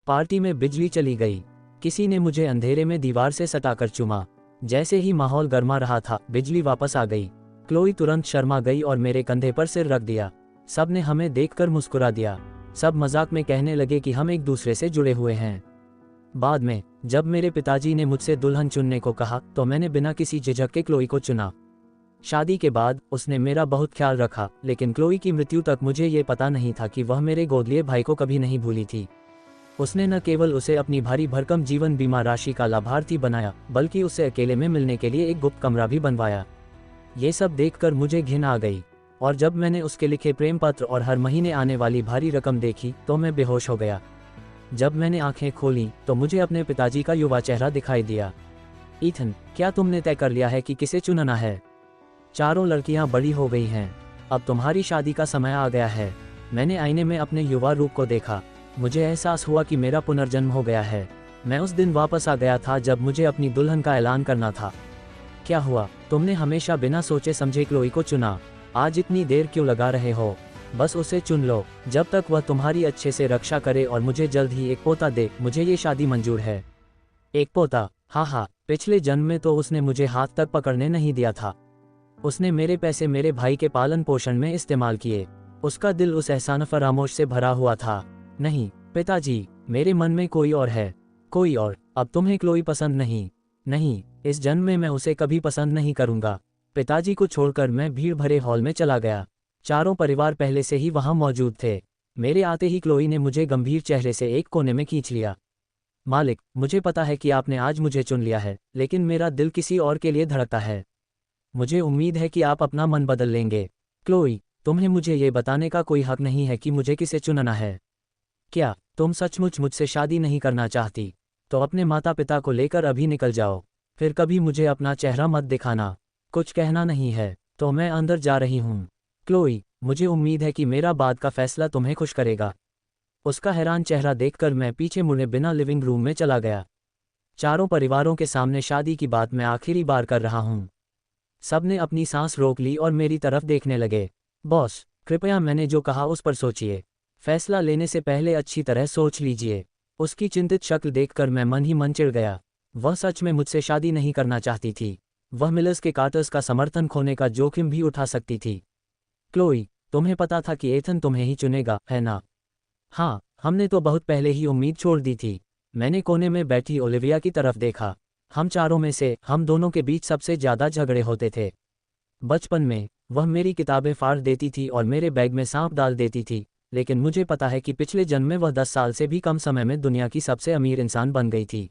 Party में बिजली चली गई। किसी ने मुझे अंधेरे में दीवार से सटाकर चूमा। जैसे ही माहौल गर्मा रहा था, बिजली वापस आ गई। क्लोई तुरंत शर्मा गई और मेरे कंधे पर सिर रख दिया। सब ने हमें देखकर मुस्कुरा दिया। सब मजाक में कहने लगे कि हम एक दूसरे से जुड़े हुए हैं। बाद में जब मेरे पिताजी ने मुझसे दुल्हन चुनने को कहा तो मैंने बिना किसी झिझक के क्लोई को चुना। शादी के बाद उसने मेरा बहुत ख्याल रखा, लेकिन क्लोई की मृत्यु तक मुझे ये पता नहीं था कि वह मेरे गोदलिए भाई को कभी नहीं भूली थी। उसने न केवल उसे अपनी भारी भरकम जीवन बीमा राशि का लाभार्थी बनाया, बल्कि उसे अकेले में मिलने के लिए एक गुप्त कमरा भी बनवाया। ये सब देखकर मुझे घिन आ गई, और जब मैंने उसके लिखे प्रेम पत्र और हर महीने आने वाली भारी रकम देखी तो मैं बेहोश हो गया। जब मैंने आंखें खोलीं तो मुझे अपने पिताजी का युवा चेहरा दिखाई दिया। ईथन, क्या तुमने तय कर लिया है कि किसे चुनना है? चारों लड़कियां बड़ी हो गई हैं। अब तुम्हारी शादी का समय आ गया है। मैंने आईने में अपने युवा रूप को देखा। मुझे एहसास हुआ कि मेरा पुनर्जन्म हो गया है। मैं उस दिन वापस आ गया था जब मुझे अपनी दुल्हन का ऐलान करना था। क्या हुआ? तुमने हमेशा बिना सोचे समझे क्लोई को चुना। आज इतनी देर क्यों लगा रहे हो? बस उसे चुन लो, जब तक वह तुम्हारी अच्छे से रक्षा करे और मुझे जल्द ही एक पोता दे। मुझे ये शादी मंजूर है। एक पोता? हाँ, पिछले जन्म में तो उसने मुझे हाथ तक पकड़ने नहीं दिया था। उसने मेरे पैसे मेरे भाई के पालन पोषण में इस्तेमाल किए। उसका दिल उस एहसान फरामोश से भरा हुआ था। नहीं पिताजी, मेरे मन में कोई और है, कोई और। अब तुम्हें क्लोई पसंद नहीं? नहीं, इस जन्म में मैं उसे कभी पसंद नहीं करूंगा। पिताजी को छोड़कर मैं भीड़ भरे हॉल में चला गया। चारों परिवार पहले से ही वहां मौजूद थे। मेरे आते ही क्लोई ने मुझे गंभीर चेहरे से एक कोने में खींच लिया। मालिक, मुझे पता है कि आपने आज मुझे चुन लिया है, लेकिन मेरा दिल किसी और के लिए धड़कता है। मुझे उम्मीद है कि आप अपना मन बदल लेंगे। क्लोई, तुम्हें मुझे ये बताने का कोई हक नहीं है कि मुझे किसे चुनना है। क्या तुम सचमुच मुझसे शादी नहीं करना चाहती? तो अपने माता पिता को लेकर अभी निकल जाओ। फिर कभी मुझे अपना चेहरा मत दिखाना। कुछ कहना नहीं है तो मैं अंदर जा रही हूँ। क्लोई, मुझे उम्मीद है कि मेरा बाद का फैसला तुम्हें खुश करेगा। उसका हैरान चेहरा देखकर मैं पीछे मुड़े बिना लिविंग रूम में चला गया। चारों परिवारों के सामने शादी की बात मैं आखिरी बार कर रहा हूँ। सबने अपनी सांस रोक ली और मेरी तरफ देखने लगे। बॉस, कृपया मैंने जो कहा उस पर सोचिए। फैसला लेने से पहले अच्छी तरह सोच लीजिए। उसकी चिंतित शक्ल देखकर मैं मन ही मन चिढ़ गया। वह सच में मुझसे शादी नहीं करना चाहती थी। वह मिलर्स के कार्टर्स का समर्थन खोने का जोखिम भी उठा सकती थी। क्लोई, तुम्हें पता था कि एथन तुम्हें ही चुनेगा, है ना? हाँ, हमने तो बहुत पहले ही उम्मीद छोड़ दी थी। मैंने कोने में बैठी ओलिविया की तरफ देखा। हम चारों में से हम दोनों के बीच सबसे ज्यादा झगड़े होते थे। बचपन में वह मेरी किताबें फाड़ देती थी और मेरे बैग में सांप डाल देती थी, लेकिन मुझे पता है कि पिछले जन्म में वह 10 साल से भी कम समय में दुनिया की सबसे अमीर इंसान बन गई थी।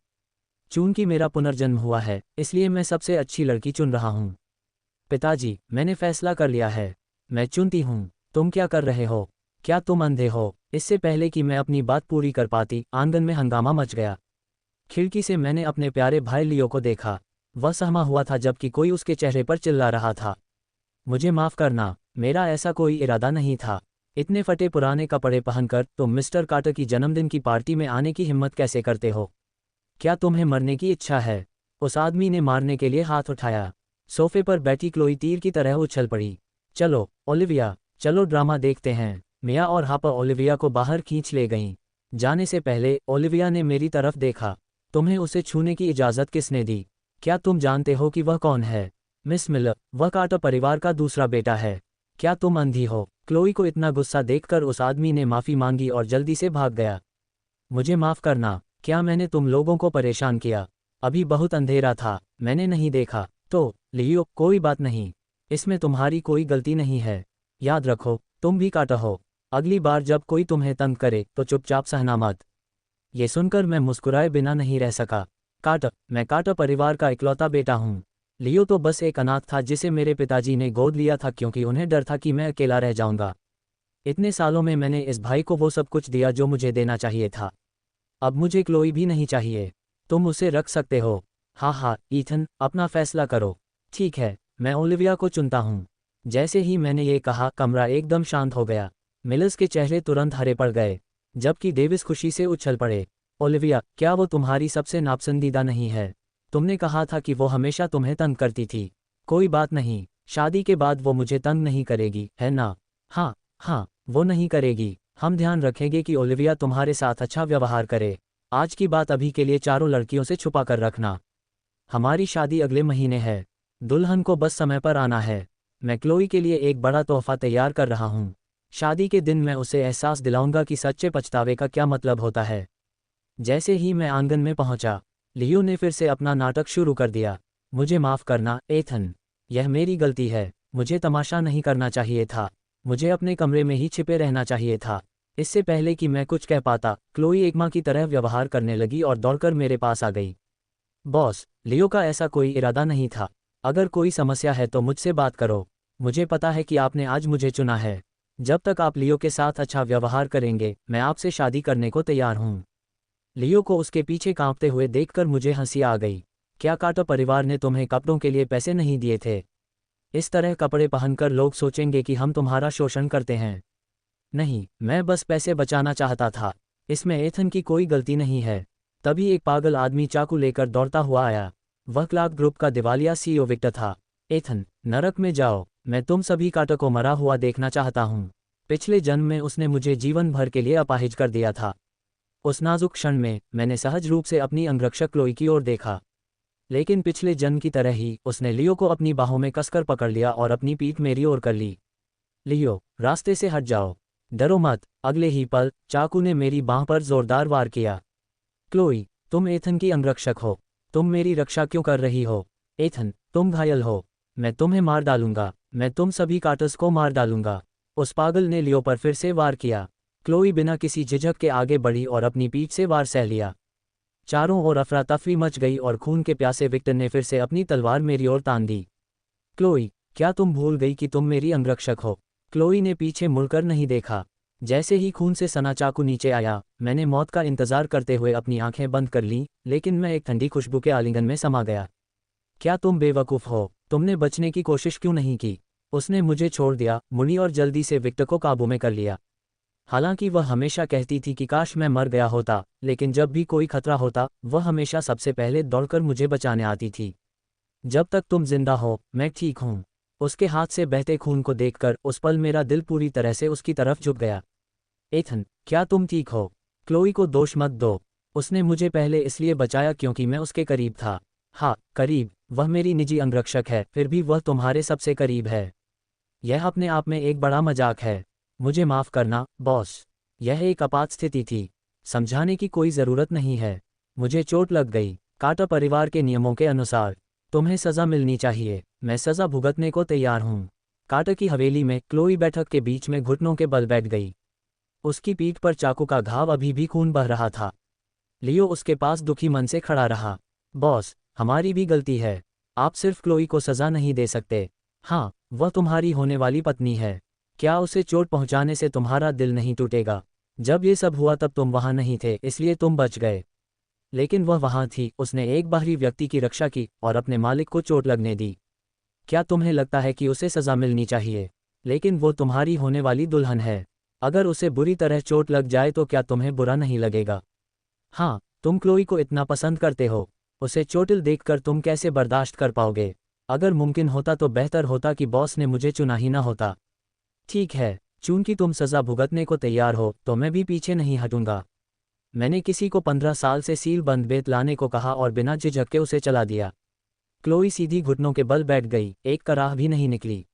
चूंकि मेरा पुनर्जन्म हुआ है, इसलिए मैं सबसे अच्छी लड़की चुन रहा हूँ। पिताजी, मैंने फैसला कर लिया है। मैं चुनती हूँ। तुम क्या कर रहे हो? क्या तुम अंधे हो? इससे पहले कि मैं अपनी बात पूरी कर पाती, आंगन में हंगामा मच गया। खिड़की से मैंने अपने प्यारे भाई लियो को देखा। वह सहमा हुआ था जबकि कोई उसके चेहरे पर चिल्ला रहा था। मुझे माफ करना, मेरा ऐसा कोई इरादा नहीं था। इतने फटे पुराने कपड़े पहनकर तुम मिस्टर कार्टर की जन्मदिन की पार्टी में आने की हिम्मत कैसे करते हो? क्या तुम्हें मरने की इच्छा है? उस आदमी ने मारने के लिए हाथ उठाया। सोफे पर बैठी क्लोई तीर की तरह उछल पड़ी। चलो ओलिविया, चलो ड्रामा देखते हैं। मिया और हापर ओलिविया को बाहर खींच ले गईं। जाने से पहले ओलिविया ने मेरी तरफ देखा। तुम्हें उसे छूने की इजाज़त किसने दी? क्या तुम जानते हो कि वह कौन है? मिस मिलर, वह कार्टर परिवार का दूसरा बेटा है। क्या तुम अंधी हो? क्लोई को इतना गुस्सा देखकर उस आदमी ने माफ़ी मांगी और जल्दी से भाग गया। मुझे माफ़ करना, क्या मैंने तुम लोगों को परेशान किया? अभी बहुत अंधेरा था, मैंने नहीं देखा। तो लियो, कोई बात नहीं, इसमें तुम्हारी कोई गलती नहीं है। याद रखो, तुम भी कार्टर हो। अगली बार जब कोई तुम्हें तंग करे तो चुपचाप सहना मत। ये सुनकर मैं मुस्कुराए बिना नहीं रह सका। कार्टर, मैं कार्टर परिवार का इकलौता बेटा हूँ। लियो तो बस एक अनाथ था जिसे मेरे पिताजी ने गोद लिया था क्योंकि उन्हें डर था कि मैं अकेला रह जाऊंगा। इतने सालों में मैंने इस भाई को वो सब कुछ दिया जो मुझे देना चाहिए था। अब मुझे क्लोई भी नहीं चाहिए। तुम उसे रख सकते हो। हाँ, ईथन, अपना फैसला करो। ठीक है, मैं ओलिविया को चुनता हूँ। जैसे ही मैंने ये कहा, कमरा एकदम शांत हो गया। मिलर्स के चेहरे तुरंत हरे पड़ गए, जबकि डेविस खुशी से उछल पड़े। ओलिविया, क्या वो तुम्हारी सबसे नापसंदीदा नहीं है? तुमने कहा था कि वो हमेशा तुम्हें तंग करती थी। कोई बात नहीं, शादी के बाद वो मुझे तंग नहीं करेगी, है ना? हाँ, वो नहीं करेगी। हम ध्यान रखेंगे कि ओलिविया तुम्हारे साथ अच्छा व्यवहार करे। आज की बात अभी के लिए चारों लड़कियों से छुपा कर रखना। हमारी शादी अगले महीने है। दुल्हन को बस समय पर आना है। मैं क्लोई के लिए एक बड़ा तोहफा तैयार कर रहा हूँ। शादी के दिन मैं उसे एहसास दिलाऊंगा कि सच्चे पछतावे का क्या मतलब होता है। जैसे ही मैं आंगन में पहुंचा, लियो ने फिर से अपना नाटक शुरू कर दिया। मुझे माफ़ करना एथन, यह मेरी गलती है। मुझे तमाशा नहीं करना चाहिए था। मुझे अपने कमरे में ही छिपे रहना चाहिए था। इससे पहले कि मैं कुछ कह पाता, क्लोई एक माँ की तरह व्यवहार करने लगी और दौड़कर मेरे पास आ गई। बॉस, लियो का ऐसा कोई इरादा नहीं था। अगर कोई समस्या है तो मुझसे बात करो। मुझे पता है कि आपने आज मुझे चुना है। जब तक आप लियो के साथ अच्छा व्यवहार करेंगे, मैं आपसे शादी करने को तैयार हूँ। लियो को उसके पीछे कांपते हुए देखकर मुझे हंसी आ गई। क्या कार्टर परिवार ने तुम्हें कपड़ों के लिए पैसे नहीं दिए थे? इस तरह कपड़े पहनकर लोग सोचेंगे कि हम तुम्हारा शोषण करते हैं। नहीं, मैं बस पैसे बचाना चाहता था। इसमें एथन की कोई गलती नहीं है। तभी एक पागल आदमी चाकू लेकर दौड़ता हुआ आया। वह क्लार्क ग्रुप का दिवालिया सीईओ विक्टर था। एथन, नरक में जाओ। मैं तुम सभी कार्टर को मरा हुआ देखना चाहता हूँ। पिछले जन्म में उसने मुझे जीवन भर के लिए अपाहिज कर दिया था। उस नाजुक क्षण में मैंने सहज रूप से अपनी अंगरक्षक क्लोई की ओर देखा। लेकिन पिछले जन्म की तरह ही उसने लियो को अपनी बाहों में कसकर पकड़ लिया और अपनी पीठ मेरी ओर कर ली। लियो, रास्ते से हट जाओ। डरो मत। अगले ही पल चाकू ने मेरी बांह पर जोरदार वार किया। क्लोई, तुम एथन की अंगरक्षक हो। तुम मेरी रक्षा क्यों कर रही हो? एथन, तुम घायल हो। मैं तुम्हें मार डालूंगा। मैं तुम सभी कार्टर्स को मार डालूंगा। उस पागल ने लियो पर फिर से वार किया। क्लोई बिना किसी झिझक के आगे बढ़ी और अपनी पीठ से वार सह लिया। चारों ओर अफरा तफरी मच गई और खून के प्यासे विक्टर ने फिर से अपनी तलवार मेरी ओर तान दी। क्लोई, क्या तुम भूल गई कि तुम मेरी अंगरक्षक हो? क्लोई ने पीछे मुड़कर नहीं देखा। जैसे ही खून से सना चाकू नीचे आया, मैंने मौत का इंतजार करते हुए अपनी आंखें बंद कर लीं, लेकिन मैं एक ठंडी खुशबू के आलिंगन में समा गया। क्या तुम बेवकूफ़ हो? तुमने बचने की कोशिश क्यों नहीं की? उसने मुझे छोड़ दिया, मुड़ी और जल्दी से विक्टर को काबू में कर लिया। हालांकि वह हमेशा कहती थी कि काश मैं मर गया होता, लेकिन जब भी कोई खतरा होता, वह हमेशा सबसे पहले दौड़कर मुझे बचाने आती थी। जब तक तुम जिंदा हो, मैं ठीक हूँ। उसके हाथ से बहते खून को देखकर उस पल मेरा दिल पूरी तरह से उसकी तरफ झुक गया। एथन, क्या तुम ठीक हो? क्लोई को दोष मत दो। उसने मुझे पहले इसलिए बचाया क्योंकि मैं उसके करीब था। हाँ, करीब। वह मेरी निजी अंगरक्षक है, फिर भी वह तुम्हारे सबसे करीब है। यह अपने आप में एक बड़ा मजाक है। मुझे माफ़ करना, बॉस। यह एक आपात स्थिति थी। समझाने की कोई ज़रूरत नहीं है। मुझे चोट लग गई। कार्टर परिवार के नियमों के अनुसार तुम्हें सज़ा मिलनी चाहिए। मैं सज़ा भुगतने को तैयार हूँ। कार्टर की हवेली में क्लोई बैठक के बीच में घुटनों के बल बैठ गई। उसकी पीठ पर चाकू का घाव अभी भी खून बह रहा था। लियो उसके पास दुखी मन से खड़ा रहा। बॉस, हमारी भी गलती है। आप सिर्फ क्लोई को सज़ा नहीं दे सकते। हाँ, वह तुम्हारी होने वाली पत्नी है। क्या उसे चोट पहुंचाने से तुम्हारा दिल नहीं टूटेगा? जब ये सब हुआ तब तुम वहां नहीं थे, इसलिए तुम बच गए। लेकिन वह वहां थी, उसने एक बाहरी व्यक्ति की रक्षा की और अपने मालिक को चोट लगने दी। क्या तुम्हें लगता है कि उसे सज़ा मिलनी चाहिए? लेकिन वो तुम्हारी होने वाली दुल्हन है। अगर उसे बुरी तरह चोट लग जाए तो क्या तुम्हें बुरा नहीं लगेगा? हाँ, तुम क्लोई को इतना पसंद करते हो। उसे चोटिल देखकर तुम कैसे बर्दाश्त कर पाओगे? अगर मुमकिन होता तो बेहतर होता कि बॉस ने मुझे चुना ही ना होता। ठीक है, चूंकि तुम सज़ा भुगतने को तैयार हो, तो मैं भी पीछे नहीं हटूंगा। मैंने किसी को 15 साल से सील बंद बेत लाने को कहा और बिना झिझक के उसे चला दिया। क्लोई सीधी घुटनों के बल बैठ गई, एक कराह भी नहीं निकली।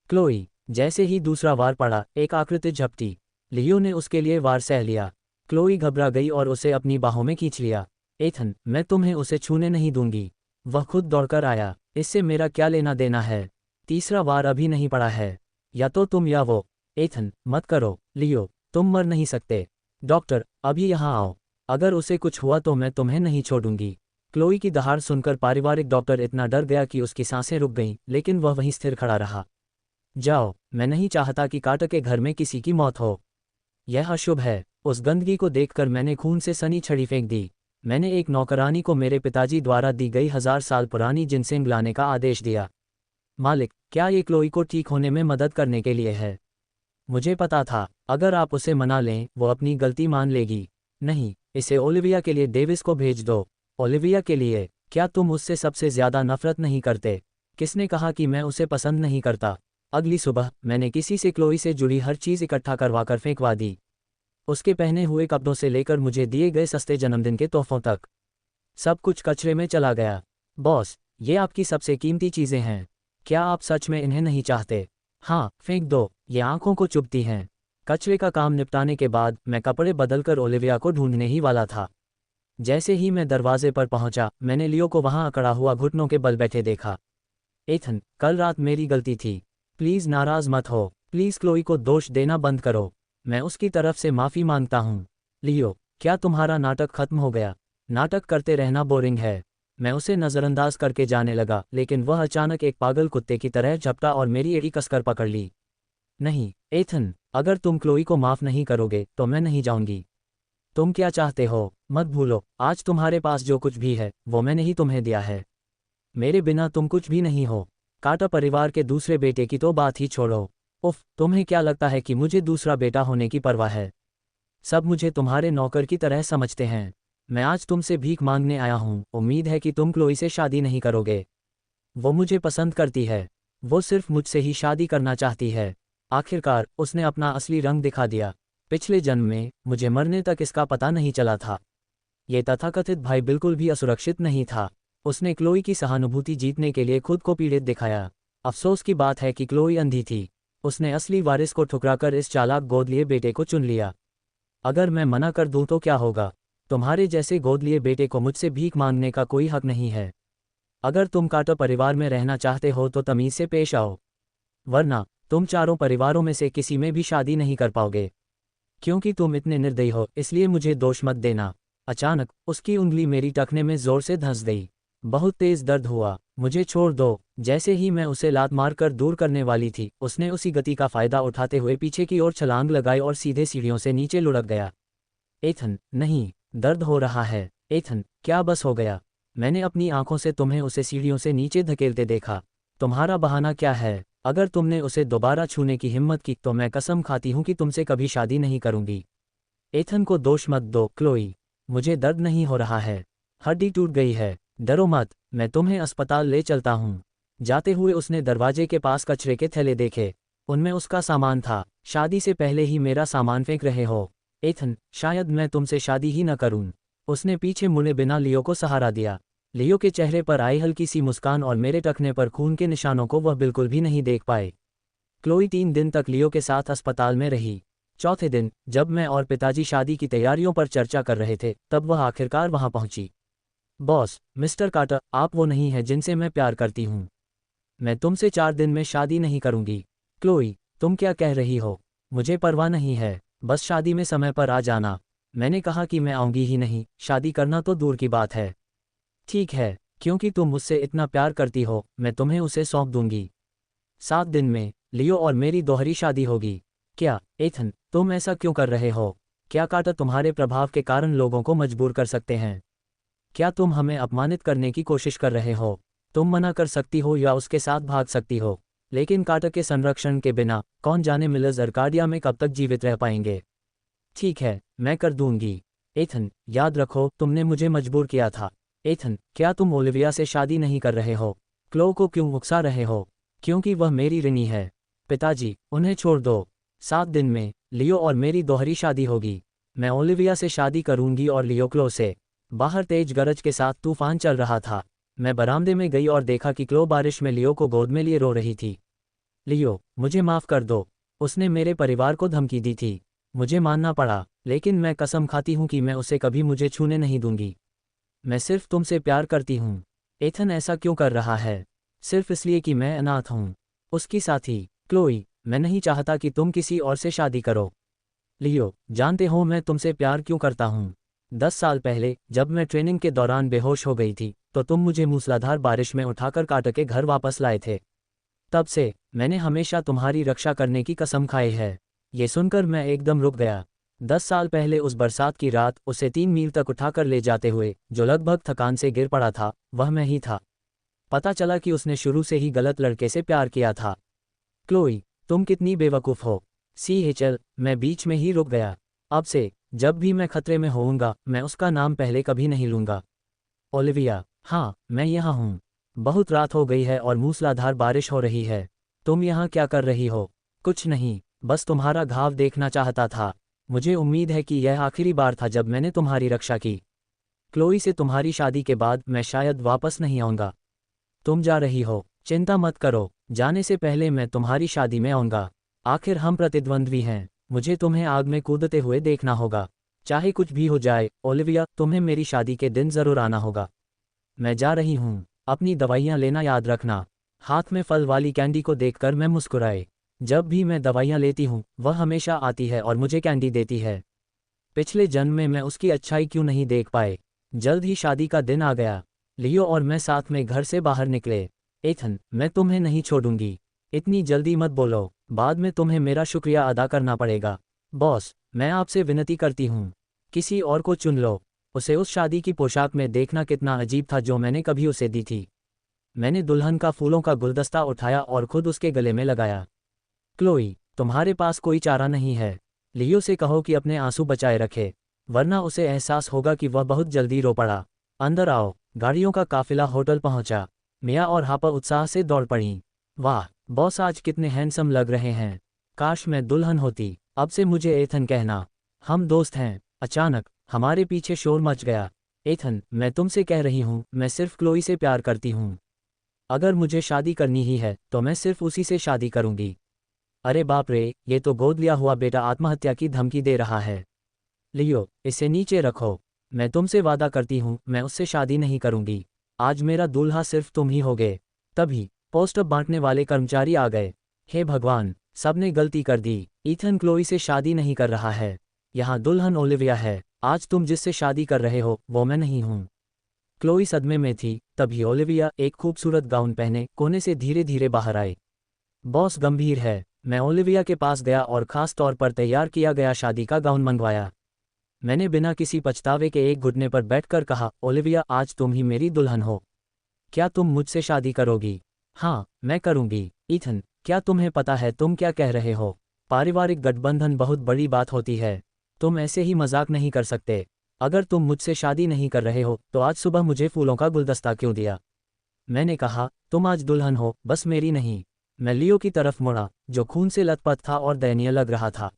क्लोई, जैसे ही दूसरा वार पड़ा, एक आकृति झपटी। लियो ने उसके लिए वार सह लिया। क्लोई घबरा गई और उसे अपनी बाहों में खींच लिया। एथन, मैं तुम्हें उसे छूने नहीं दूंगी। वह खुद दौड़कर आया। इससे मेरा क्या लेना देना है? तीसरा वार अभी नहीं पड़ा है। या तो तुम या वो। एथन, मत करो। लियो, तुम मर नहीं सकते। डॉक्टर, अभी यहाँ आओ। अगर उसे कुछ हुआ तो मैं तुम्हें नहीं छोड़ूंगी। क्लोई की दहाड़ सुनकर पारिवारिक डॉक्टर इतना डर गया कि उसकी सांसें रुक गईं, लेकिन वह वहीं स्थिर खड़ा रहा। जाओ, मैं नहीं चाहता कि कार्टर के घर में किसी की मौत हो। यह अशुभ है। उस गंदगी को देखकर मैंने खून से सनी छड़ी फेंक दी। मैंने एक नौकरानी को मेरे पिताजी द्वारा दी गई 1000 साल पुरानी जिनसेंग लाने का आदेश दिया। मालिक, क्या ये क्लोई को ठीक होने में मदद करने के लिए है? मुझे पता था, अगर आप उसे मना लें, वो अपनी गलती मान लेगी। नहीं, इसे ओलिविया के लिए डेविस को भेज दो। ओलिविया के लिए? क्या तुम उससे सबसे ज़्यादा नफरत नहीं करते? किसने कहा कि मैं उसे पसंद नहीं करता? अगली सुबह मैंने किसी से क्लोई से जुड़ी हर चीज़ इकट्ठा करवाकर फेंकवा दी। उसके पहने हुए कपड़ों से लेकर मुझे दिए गए सस्ते जन्मदिन के तोहफों तक सब कुछ कचरे में चला गया। बॉस, ये आपकी सबसे कीमती चीज़ें हैं। क्या आप सच में इन्हें नहीं चाहते? हाँ, फेंक दो, ये आंखों को चुभती हैं। कचरे का काम निपटाने के बाद मैं कपड़े बदलकर ओलिविया को ढूंढने ही वाला था। जैसे ही मैं दरवाजे पर पहुंचा, मैंने लियो को वहां अकड़ा हुआ घुटनों के बल बैठे देखा। एथन, कल रात मेरी गलती थी। प्लीज़ नाराज़ मत हो। प्लीज़ क्लोई को दोष देना बंद करो। मैं उसकी तरफ से माफ़ी मांगता हूँ। लियो, क्या तुम्हारा नाटक खत्म हो गया? नाटक करते रहना बोरिंग है। मैं उसे नज़रअंदाज करके जाने लगा, लेकिन वह अचानक एक पागल कुत्ते की तरह झपटा और मेरी एड़ी कसकर पकड़ ली। नहीं, एथन, अगर तुम क्लोई को माफ़ नहीं करोगे तो मैं नहीं जाऊंगी। तुम क्या चाहते हो? मत भूलो, आज तुम्हारे पास जो कुछ भी है वो मैंने ही तुम्हें दिया है। मेरे बिना तुम कुछ भी नहीं हो। काटा परिवार के दूसरे बेटे की तो बात ही छोड़ो। उफ, तुम्हें क्या लगता है कि मुझे दूसरा बेटा होने की परवाह है? सब मुझे तुम्हारे नौकर की तरह समझते हैं। मैं आज तुमसे भीख मांगने आया हूँ। उम्मीद है कि तुम क्लोई से शादी नहीं करोगे। वो मुझे पसंद करती है। वो सिर्फ मुझसे ही शादी करना चाहती है। आखिरकार उसने अपना असली रंग दिखा दिया। पिछले जन्म में मुझे मरने तक इसका पता नहीं चला था। ये तथाकथित भाई बिल्कुल भी असुरक्षित नहीं था। उसने क्लोई की सहानुभूति जीतने के लिए खुद को पीड़ित दिखाया। अफसोस की बात है कि क्लोई अंधी थी। उसने असली वारिस को ठुकराकर इस चालाक गोद लिए बेटे को चुन लिया। अगर मैं मना कर दूं तो क्या होगा? तुम्हारे जैसे गोद लिए बेटे को मुझसे भीख मांगने का कोई हक नहीं है। अगर तुम काटो परिवार में रहना चाहते हो तो तमीज से पेश आओ, वरना तुम चारों परिवारों में से किसी में भी शादी नहीं कर पाओगे। क्योंकि तुम इतने निर्दयी हो इसलिए मुझे दोष मत देना। अचानक उसकी उंगली मेरी टखने में जोर से धंस गई। बहुत तेज दर्द हुआ। मुझे छोड़ दो। जैसे ही मैं उसे लात मारकर दूर करने वाली थी, उसने उसी गति का फायदा उठाते हुए पीछे की ओर छलांग लगाई और सीधे सीढ़ियों से नीचे लुढ़क गया। एथन, नहीं, दर्द हो रहा है। एथन, क्या बस हो गया? मैंने अपनी आंखों से तुम्हें उसे सीढ़ियों से नीचे धकेलते देखा। तुम्हारा बहाना क्या है? अगर तुमने उसे दोबारा छूने की हिम्मत की तो मैं कसम खाती हूँ कि तुमसे कभी शादी नहीं करूंगी। एथन को दोष मत दो क्लोई। मुझे दर्द नहीं हो रहा है। हड्डी टूट गई है। डरो मत, मैं तुम्हें अस्पताल ले चलता हूँ। जाते हुए उसने दरवाजे के पास कचरे के थैले देखे। उनमें उसका सामान था। शादी से पहले ही मेरा सामान फेंक रहे हो। एथन, शायद मैं तुमसे शादी ही न करूं। उसने पीछे मुड़े बिना लियो को सहारा दिया। लियो के चेहरे पर आई हल्की सी मुस्कान और मेरे टखने पर खून के निशानों को वह बिल्कुल भी नहीं देख पाए। क्लोई 3 दिन तक लियो के साथ अस्पताल में रही। चौथे दिन, जब मैं और पिताजी शादी की तैयारियों पर चर्चा कर रहे थे, तब वह आखिरकार वहां पहुंची। बॉस, मिस्टर कार्टर, आप वो नहीं है जिनसे मैं प्यार करती हूँ। मैं तुमसे 4 दिन में शादी नहीं करूंगी। क्लोई, तुम क्या कह रही हो? मुझे परवाह नहीं है, बस शादी में समय पर आ जाना। मैंने कहा कि मैं आऊंगी ही नहीं, शादी करना तो दूर की बात है। ठीक है, क्योंकि तुम मुझसे इतना प्यार करती हो, मैं तुम्हें उसे सौंप दूंगी। 7 दिन में लियो और मेरी दोहरी शादी होगी। क्या, एथन, तुम ऐसा क्यों कर रहे हो? क्या कार्टर तुम्हारे प्रभाव के कारण लोगों को मजबूर कर सकते हैं? क्या तुम हमें अपमानित करने की कोशिश कर रहे हो? तुम मना कर सकती हो या उसके साथ भाग सकती हो, लेकिन कार्टर के संरक्षण के बिना कौन जाने मिलर्स अर्काडिया में कब तक जीवित रह पाएंगे। ठीक है, मैं कर दूंगी। एथन, याद रखो तुमने मुझे मजबूर किया था। एथन, क्या तुम ओलिविया से शादी नहीं कर रहे हो? क्लो को क्यों उकसा रहे हो? क्योंकि वह मेरी ऋणी है। पिताजी, उन्हें छोड़ दो। 7 दिन में लियो और मेरी दोहरी शादी होगी। मैं ओलिविया से शादी करूंगी और लियो क्लो से। बाहर तेज गरज के साथ तूफान चल रहा था। मैं बरामदे में गई और देखा कि क्लो बारिश में लियो को गोद में लिए रो रही थी। लियो, मुझे माफ़ कर दो। उसने मेरे परिवार को धमकी दी थी। मुझे मानना पड़ा, लेकिन मैं कसम खाती हूँ कि मैं उसे कभी मुझे छूने नहीं दूंगी। मैं सिर्फ तुमसे प्यार करती हूँ। एथन ऐसा क्यों कर रहा है? सिर्फ इसलिए कि मैं अनाथ हूँ। उसकी साथी, क्लोई, मैं नहीं चाहता कि तुम किसी और से शादी करो। लियो, जानते हो मैं तुमसे प्यार क्यों करता हूँ? 10 साल पहले जब मैं ट्रेनिंग के दौरान बेहोश हो गई थी, तो तुम मुझे मूसलाधार बारिश में उठाकर कार्टर के घर वापस लाए थे। तब से मैंने हमेशा तुम्हारी रक्षा करने की कसम खाई है। ये सुनकर मैं एकदम रुक गया। 10 साल पहले उस बरसात की रात उसे 3 मील तक उठाकर ले जाते हुए जो लगभग थकान से गिर पड़ा था, वह मैं ही था। पता चला कि उसने शुरू से ही गलत लड़के से प्यार किया था। क्लोई, तुम कितनी बेवकूफ़ हो। CHL, मैं बीच में ही रुक गया। अब से जब भी मैं खतरे में होऊंगा, मैं उसका नाम पहले कभी नहीं लूंगा। ओलिविया, हाँ, मैं यहाँ हूँ। बहुत रात हो गई है और मूसलाधार बारिश हो रही है। तुम यहाँ क्या कर रही हो? कुछ नहीं, बस तुम्हारा घाव देखना चाहता था। मुझे उम्मीद है कि यह आखिरी बार था जब मैंने तुम्हारी रक्षा की। क्लोई से तुम्हारी शादी के बाद मैं शायद वापस नहीं आऊँगा। तुम जा रही हो, चिंता मत करो, जाने से पहले मैं तुम्हारी शादी में आऊँगा। आखिर हम प्रतिद्वंद्वी हैं, मुझे तुम्हें आग में कूदते हुए देखना होगा। चाहे कुछ भी हो जाए ओलिविया, तुम्हें मेरी शादी के दिन ज़रूर आना होगा। मैं जा रही हूँ, अपनी दवाइयाँ लेना याद रखना। हाथ में फल वाली कैंडी को देखकर मैं मुस्कुराए। जब भी मैं दवाइयाँ लेती हूँ वह हमेशा आती है और मुझे कैंडी देती है। पिछले जन्म में मैं उसकी अच्छाई क्यों नहीं देख पाए। जल्द ही शादी का दिन आ गया। लियो और मैं साथ में घर से बाहर निकले। एथन, मैं तुम्हें नहीं छोड़ूंगी। इतनी जल्दी मत बोलो, बाद में तुम्हें मेरा शुक्रिया अदा करना पड़ेगा। बॉस, मैं आपसे विनती करती हूँ, किसी और को चुन लो। उसे उस शादी की पोशाक में देखना कितना अजीब था जो मैंने कभी उसे दी थी। मैंने दुल्हन का फूलों का गुलदस्ता उठाया और खुद उसके गले में लगाया। क्लोई, तुम्हारे पास कोई चारा नहीं है। लियो से कहो कि अपने आंसू बचाए रखे, वरना उसे एहसास होगा कि वह बहुत जल्दी रो पड़ा। अंदर आओ। गाड़ियों का काफिला होटल पहुंचा। मिया और हापर उत्साह से दौड़ पड़ी। वाह बॉस, आज कितने हैंडसम लग रहे हैं। काश मैं दुल्हन होती। अब से मुझे एथन कहना, हम दोस्त हैं। अचानक हमारे पीछे शोर मच गया। एथन, मैं तुमसे कह रही हूँ, मैं सिर्फ क्लोई से प्यार करती हूँ। अगर मुझे शादी करनी ही है तो मैं सिर्फ उसी से शादी करूंगी। अरे बाप रे, ये तो गोद लिया हुआ बेटा आत्महत्या की धमकी दे रहा है। लियो, इसे नीचे रखो। मैं तुमसे वादा करती हूँ मैं उससे शादी नहीं करूंगी। आज मेरा दूल्हा सिर्फ तुम ही होगे। तभी पोस्टर बांटने वाले कर्मचारी आ गए। हे भगवान, सबने गलती कर दी। ईथन क्लोई से शादी नहीं कर रहा है। यहाँ दुल्हन ओलिविया है। आज तुम जिससे शादी कर रहे हो वो मैं नहीं हूँ। क्लोई सदमे में थी। तभी ओलिविया एक खूबसूरत गाउन पहने कोने से धीरे धीरे बाहर आई। बॉस गंभीर है। मैं ओलिविया के पास गया और खास तौर पर तैयार किया गया शादी का गाउन मंगवाया। मैंने बिना किसी पछतावे के एक घुटने पर बैठकर कहा, ओलिविया, आज तुम ही मेरी दुल्हन हो। क्या तुम मुझसे शादी करोगी? हाँ, मैं करूंगी। ईथन, क्या तुम्हें पता है तुम क्या कह रहे हो? पारिवारिक गठबंधन बहुत बड़ी बात होती है। तुम ऐसे ही मजाक नहीं कर सकते। अगर तुम मुझसे शादी नहीं कर रहे हो तो आज सुबह मुझे फूलों का गुलदस्ता क्यों दिया? मैंने कहा, तुम आज दुल्हन हो, बस मेरी नहीं। मैं लियो की तरफ मुड़ा, जो खून से लथपथ था और दयनीय लग रहा था।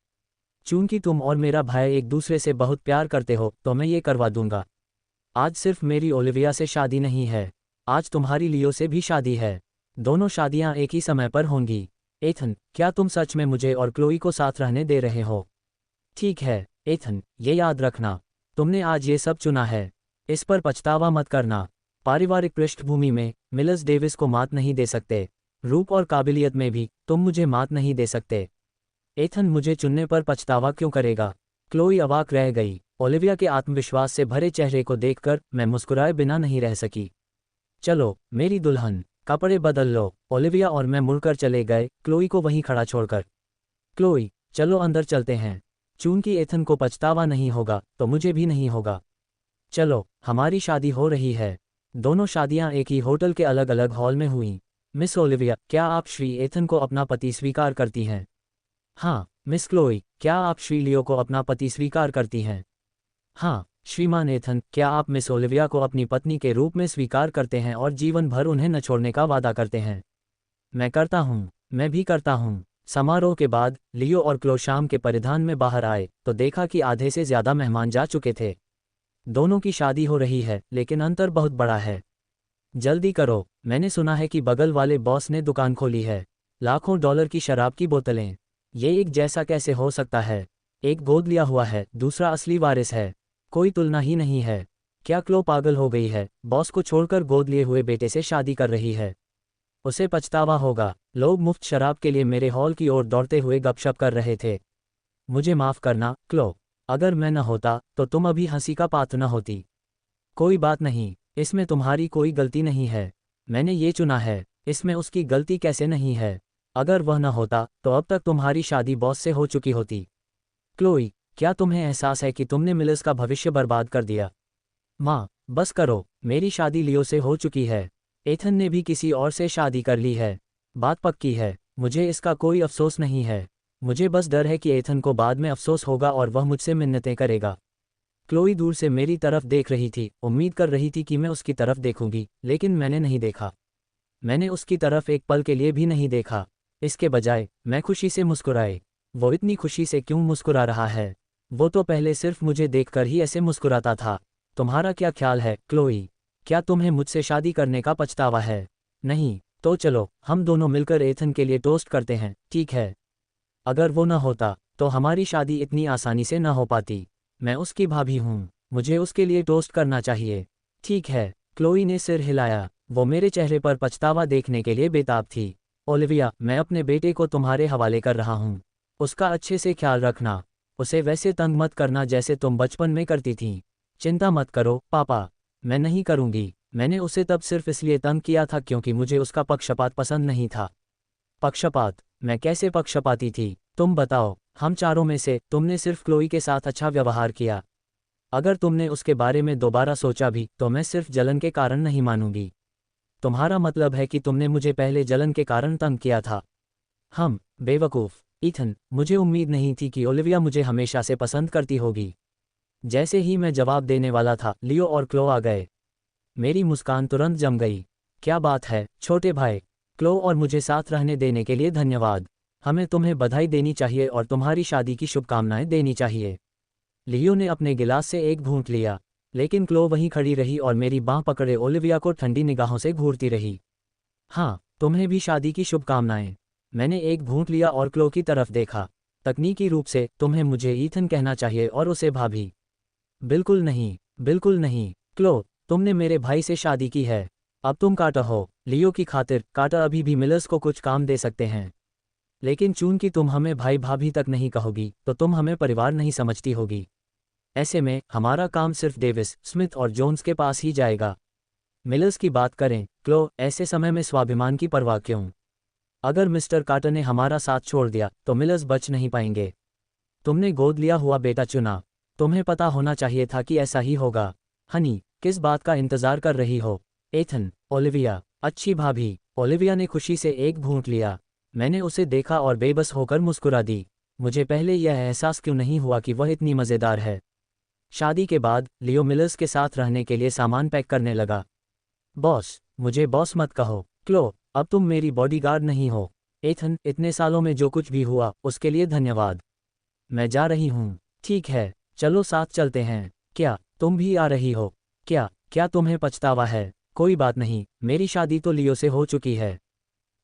चूंकि तुम और मेरा भाई एक दूसरे से बहुत प्यार करते हो तो मैं ये करवा दूंगा। आज सिर्फ मेरी ओलिविया से शादी नहीं है, आज तुम्हारी लियो से भी शादी है। दोनों शादियां एक ही समय पर होंगी। एथन, क्या तुम सच में मुझे और क्लोई को साथ रहने दे रहे हो? ठीक है एथन, ये याद रखना, तुमने आज ये सब चुना है। इस पर पछतावा मत करना। पारिवारिक पृष्ठभूमि में मिलर्स डेविस को मात नहीं दे सकते। रूप और काबिलियत में भी तुम मुझे मात नहीं दे सकते। एथन मुझे चुनने पर पछतावा क्यों करेगा? क्लोई अवाक रह गई। ओलिविया के आत्मविश्वास से भरे चेहरे को देखकर मैं मुस्कुराए बिना नहीं रह सकी। चलो मेरी दुल्हन, कपड़े बदल लो। ओलिविया और मैं मुड़कर चले गए, क्लोई को वहीं खड़ा छोड़कर। क्लोई, चलो अंदर चलते हैं। चूंकि एथन को पछतावा नहीं होगा तो मुझे भी नहीं होगा। चलो, हमारी शादी हो रही है। दोनों शादियां एक ही होटल के अलग अलग हॉल में हुईं। मिस ओलिविया, क्या आप श्री एथन को अपना पति स्वीकार करती हैं? हाँ। मिस क्लोई, क्या आप श्री लियो को अपना पति स्वीकार करती हैं? हाँ। श्रीमान एथन, क्या आप मिस ओलिविया को अपनी पत्नी के रूप में स्वीकार करते हैं और जीवन भर उन्हें न छोड़ने का वादा करते हैं? मैं करता हूँ, मैं भी करता हूँ। समारोह के बाद लियो और क्लो शाम के परिधान में बाहर आए तो देखा कि आधे से ज्यादा मेहमान जा चुके थे। दोनों की शादी हो रही है लेकिन अंतर बहुत बड़ा है। जल्दी करो, मैंने सुना है कि बगल वाले बॉस ने दुकान खोली है। लाखों डॉलर की शराब की बोतलें। ये एक जैसा कैसे हो सकता है? एक गोद लिया हुआ है, दूसरा असली वारिस है। कोई तुलना ही नहीं है। क्या क्लो पागल हो गई है? बॉस को छोड़कर गोद लिए हुए बेटे से शादी कर रही है। उसे पछतावा होगा। लोग मुफ्त शराब के लिए मेरे हॉल की ओर दौड़ते हुए गपशप कर रहे थे। मुझे माफ करना क्लो, अगर मैं न होता तो तुम अभी हंसी का पात्र न होती। कोई बात नहीं, इसमें तुम्हारी कोई गलती नहीं है। मैंने ये चुना है, इसमें उसकी गलती कैसे नहीं है? अगर वह न होता तो अब तक तुम्हारी शादी बॉस से हो चुकी होती। क्लोई, क्या तुम्हें एहसास है कि तुमने मिलर्स का भविष्य बर्बाद कर दिया? माँ, बस करो, मेरी शादी लियो से हो चुकी है। एथन ने भी किसी और से शादी कर ली है। बात पक्की है, मुझे इसका कोई अफसोस नहीं है। मुझे बस डर है कि एथन को बाद में अफसोस होगा और वह मुझसे मिन्नतें करेगा। क्लोई दूर से मेरी तरफ देख रही थी, उम्मीद कर रही थी कि मैं उसकी तरफ देखूंगी, लेकिन मैंने नहीं देखा। मैंने उसकी तरफ एक पल के लिए भी नहीं देखा। इसके बजाय मैं खुशी से मुस्कुराए। वो इतनी खुशी से क्यों मुस्कुरा रहा है? वो तो पहले सिर्फ मुझे देखकर ही ऐसे मुस्कुराता था। तुम्हारा क्या ख्याल है, क्लोई? क्या तुम्हें मुझसे शादी करने का पछतावा है? नहीं, तो चलो हम दोनों मिलकर एथन के लिए टोस्ट करते हैं, ठीक है? अगर वो न होता, तो हमारी शादी इतनी आसानी से न हो पाती। मैं उसकी भाभी हूँ, मुझे उसके लिए टोस्ट करना चाहिए। ठीक है, क्लोई ने सिर हिलाया। वो मेरे चेहरे पर पछतावा देखने के लिए बेताब थी। ओलिविया, मैं अपने बेटे को तुम्हारे हवाले कर रहा हूँ। उसका अच्छे से ख्याल रखना। उसे वैसे तंग मत करना जैसे तुम बचपन में करती थीं। चिंता मत करो, पापा। मैं नहीं करूँगी। मैंने उसे तब सिर्फ इसलिए तंग किया था क्योंकि मुझे उसका पक्षपात पसंद नहीं था। पक्षपात? मैं कैसे पक्षपाती थी? तुम बताओ। हम चारों में से तुमने सिर्फ क्लोई के साथ अच्छा व्यवहार किया। अगर तुमने उसके बारे में दोबारा सोचा भी तो मैं सिर्फ जलन के कारण नहीं मानूंगी। तुम्हारा मतलब है कि तुमने मुझे पहले जलन के कारण तंग किया था। बेवकूफ़। ईथन, मुझे उम्मीद नहीं थी कि ओलिविया मुझे हमेशा से पसंद करती होगी। जैसे ही मैं जवाब देने वाला था, लियो और क्लो आ गए। मेरी मुस्कान तुरंत जम गई। क्या बात है, छोटे भाई। क्लो और मुझे साथ रहने देने के लिए धन्यवाद। हमें तुम्हें बधाई देनी चाहिए और तुम्हारी शादी की शुभकामनाएं देनी चाहिए। लियो ने अपने गिलास से एक घूंट लिया, लेकिन क्लो वहीं खड़ी रही और मेरी बांह पकड़े ओलिविया को ठंडी निगाहों से घूरती रही। हाँ, तुम्हें भी शादी की शुभकामनाएं। मैंने एक घूंट लिया और क्लो की तरफ देखा। तकनीकी रूप से तुम्हें मुझे ईथन कहना चाहिए और उसे भाभी। बिल्कुल नहीं, बिल्कुल नहीं। क्लो, तुमने मेरे भाई से शादी की है। अब तुम कार्टर हो। लियो की खातिर कार्टर अभी भी मिलर्स को कुछ काम दे सकते हैं। लेकिन चूंकि तुम हमें भाई भाभी तक नहीं कहोगी तो तुम हमें परिवार नहीं समझती होगी। ऐसे में हमारा काम सिर्फ डेविस, स्मिथ और जोन्स के पास ही जाएगा। मिलर्स की बात करें, क्लो, ऐसे समय में स्वाभिमान की परवाह क्यों? अगर मिस्टर कार्टर ने हमारा साथ छोड़ दिया तो मिलर्स बच नहीं पाएंगे। तुमने गोद लिया हुआ बेटा चुना। तुम्हें पता होना चाहिए था कि ऐसा ही होगा। हनी, किस बात का इंतजार कर रही हो? एथन, ओलिविया, अच्छी भाभी। ओलिविया ने खुशी से एक घूंट लिया। मैंने उसे देखा और बेबस होकर मुस्कुरा दी। मुझे पहले यह एहसास क्यों नहीं हुआ कि वह इतनी मज़ेदार है। शादी के बाद लियो मिलर्स के साथ रहने के लिए सामान पैक करने लगा। बॉस, मुझे बॉस मत कहो। क्लो, अब तुम मेरी बॉडीगार्ड नहीं हो। एथन, इतने सालों में जो कुछ भी हुआ उसके लिए धन्यवाद। मैं जा रही हूँ। ठीक है, चलो साथ चलते हैं। क्या तुम भी आ रही हो? क्या क्या तुम्हें पछतावा है? कोई बात नहीं, मेरी शादी तो लियो से हो चुकी है।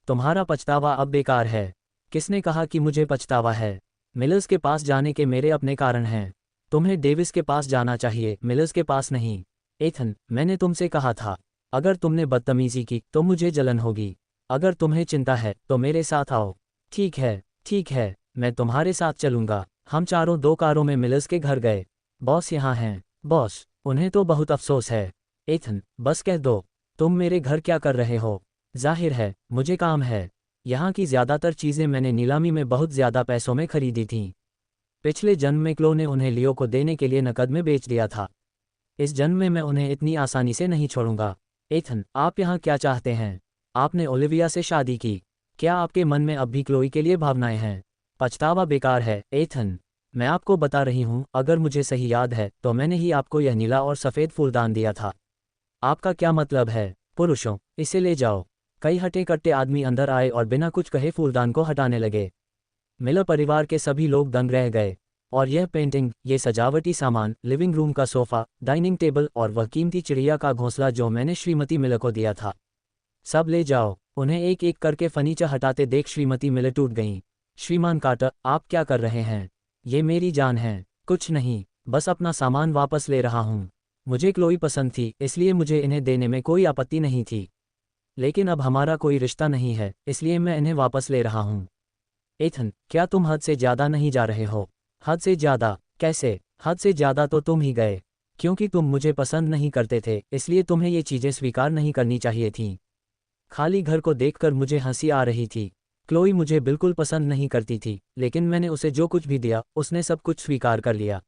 तुम्हारा पछतावा अब बेकार है। किसने कहा कि मुझे पछतावा है? मिलर्स के पास जाने के मेरे अपने कारण हैं। तुम्हें डेविस के पास जाना चाहिए, मिलर्स के पास नहीं। एथन, मैंने तुमसे कहा था, अगर तुमने बदतमीजी की तो मुझे जलन होगी। अगर तुम्हें चिंता है तो मेरे साथ आओ। ठीक है, मैं तुम्हारे साथ चलूंगा। हम चारों 2 कारों में मिलर्स के घर गए। बॉस यहाँ हैं। बॉस, उन्हें तो बहुत अफसोस है। एथन, बस कह दो। तुम मेरे घर क्या कर रहे हो? जाहिर है, मुझे काम है। यहाँ की ज़्यादातर चीज़ें मैंने नीलामी में बहुत ज़्यादा पैसों में खरीदी थीं। पिछले जन्म में क्लो ने उन्हें लियो को देने के लिए नकद में बेच दिया था। इस जन्म में मैं उन्हें इतनी आसानी से नहीं छोड़ूंगा। एथन, आप यहाँ क्या चाहते हैं? आपने ओलिविया से शादी की। क्या आपके मन में अब भी क्लोई के लिए भावनाएं हैं? पछतावा बेकार है, एथन। मैं आपको बता रही हूँ, अगर मुझे सही याद है तो मैंने ही आपको यह नीला और सफ़ेद फूलदान दिया था। आपका क्या मतलब है? पुरुषों, इसे ले जाओ। कई हटे कट्टे आदमी अंदर आए और बिना कुछ कहे फूलदान को हटाने लगे। मिलर परिवार के सभी लोग दंग रह गए। और यह पेंटिंग, ये सजावटी सामान, लिविंग रूम का सोफा, डाइनिंग टेबल और वह कीमती चिड़िया का घोंसला जो मैंने श्रीमती मिलर को दिया था, सब ले जाओ। उन्हें एक एक करके फर्नीचर हटाते देख श्रीमती मिलर टूट गईं। श्रीमान कार्टर, आप क्या कर रहे हैं? ये मेरी जान है। कुछ नहीं, बस अपना सामान वापस ले रहा हूँ। मुझे क्लोई पसंद थी, इसलिए मुझे इन्हें देने में कोई आपत्ति नहीं थी। लेकिन अब हमारा कोई रिश्ता नहीं है, इसलिए मैं इन्हें वापस ले रहा हूँ। एथन, क्या तुम हद से ज़्यादा नहीं जा रहे हो? हद से ज़्यादा? कैसे? हद से ज़्यादा तो तुम ही गए। क्योंकि तुम मुझे पसंद नहीं करते थे, इसलिए तुम्हें ये चीज़ें स्वीकार नहीं करनी चाहिए थीं। खाली घर को देखकर मुझे हंसी आ रही थी। क्लोई मुझे बिल्कुल पसंद नहीं करती थी, लेकिन मैंने उसे जो कुछ भी दिया उसने सब कुछ स्वीकार कर लिया।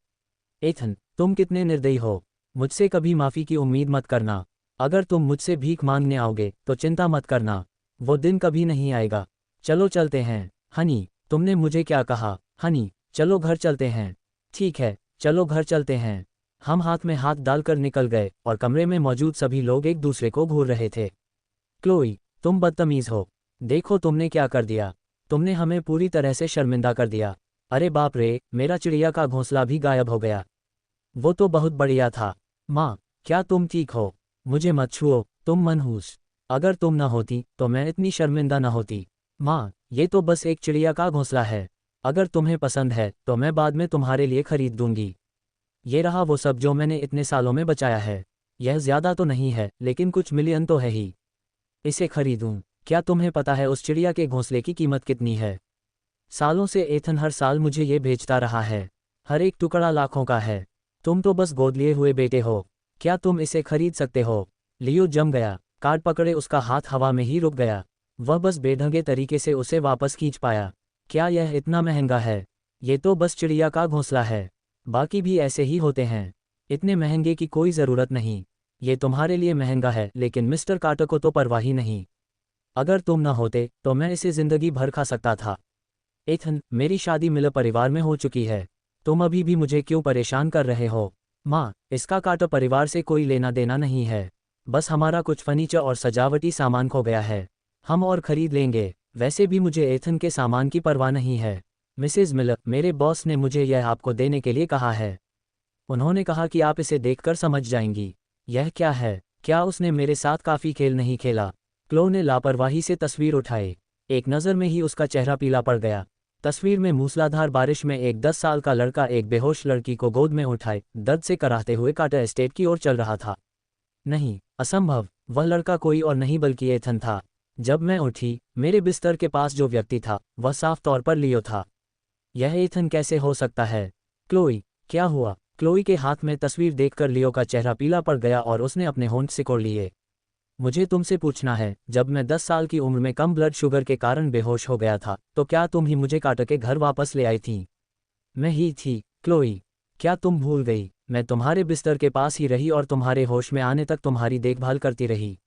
एथन, तुम कितने निर्दयी हो। मुझसे कभी माफ़ी की उम्मीद मत करना। अगर तुम मुझसे भीख मांगने आओगे तो चिंता मत करना, वो दिन कभी नहीं आएगा। चलो चलते हैं। हनी, तुमने मुझे क्या कहा? हनी, चलो घर चलते हैं। ठीक है, चलो घर चलते हैं। हम हाथ में हाथ डालकर निकल गए और कमरे में मौजूद सभी लोग एक दूसरे को घूर रहे थे। क्लोई, तुम बदतमीज़ हो। देखो तुमने क्या कर दिया। तुमने हमें पूरी तरह से शर्मिंदा कर दिया। अरे बाप रे, मेरा चिड़िया का घोंसला भी गायब हो गया। वो तो बहुत बढ़िया था। माँ, क्या तुम ठीक हो? मुझे मत छुओ, तुम मनहूस। अगर तुम न होती तो मैं इतनी शर्मिंदा न होती। माँ, ये तो बस एक चिड़िया का घोंसला है। अगर तुम्हें पसंद है तो मैं बाद में तुम्हारे लिए खरीद दूंगी। ये रहा वो सब जो मैंने इतने सालों में बचाया है। यह ज्यादा तो नहीं है, लेकिन कुछ मिलियन तो है ही। इसे खरीदूं? क्या तुम्हें पता है उस चिड़िया के घोंसले की कीमत कितनी है? सालों से एथन हर साल मुझे ये भेजता रहा है। हर एक टुकड़ा लाखों का है। तुम तो बस गोद लिए हुए बेटे हो। क्या तुम इसे खरीद सकते हो? लियो जम गया। कार्ड पकड़े उसका हाथ हवा में ही रुक गया। वह बस बेढंगे तरीके से उसे वापस खींच पाया। क्या यह इतना महंगा है? ये तो बस चिड़िया का घोंसला है। बाकी भी ऐसे ही होते हैं। इतने महंगे की कोई ज़रूरत नहीं। ये तुम्हारे लिए महंगा है, लेकिन मिस्टर कार्टर को तो परवाह ही नहीं। अगर तुम न होते तो मैं इसे जिंदगी भर खा सकता था। एथन, मेरी शादी मिलर परिवार में हो चुकी है। तुम अभी भी मुझे क्यों परेशान कर रहे हो? माँ, इसका कार्टर परिवार से कोई लेना देना नहीं है। बस हमारा कुछ फर्नीचर और सजावटी सामान खो गया है। हम और खरीद लेंगे। वैसे भी मुझे एथन के सामान की परवाह नहीं है। मिसेज मिलर, मेरे बॉस ने मुझे यह आपको देने के लिए कहा है। उन्होंने कहा कि आप इसे देखकर समझ जाएंगी। यह क्या है? क्या उसने मेरे साथ काफ़ी खेल नहीं खेला? क्लो ने लापरवाही से तस्वीर उठाई। एक नज़र में ही उसका चेहरा पीला पड़ गया। तस्वीर में मूसलाधार बारिश में एक 10 साल का लड़का एक बेहोश लड़की को गोद में उठाए दर्द से कराहते हुए कार्टर एस्टेट की ओर चल रहा था। नहीं, असंभव। वह लड़का कोई और नहीं बल्कि एथन था। जब मैं उठी, मेरे बिस्तर के पास जो व्यक्ति था वह साफ तौर पर लियो था। यह एथन कैसे हो सकता है? क्लोई, क्या हुआ? क्लोई के हाथ में तस्वीर देखकर लियो का चेहरा पीला पड़ गया और उसने अपने होंठ सिकोड़ लिए। मुझे तुमसे पूछना है, जब मैं 10 साल की उम्र में कम ब्लड शुगर के कारण बेहोश हो गया था तो क्या तुम ही मुझे कार्टर के घर वापस ले आई थी? मैं ही थी, क्लोई। क्या तुम भूल गई? मैं तुम्हारे बिस्तर के पास ही रही और तुम्हारे होश में आने तक तुम्हारी देखभाल करती रही।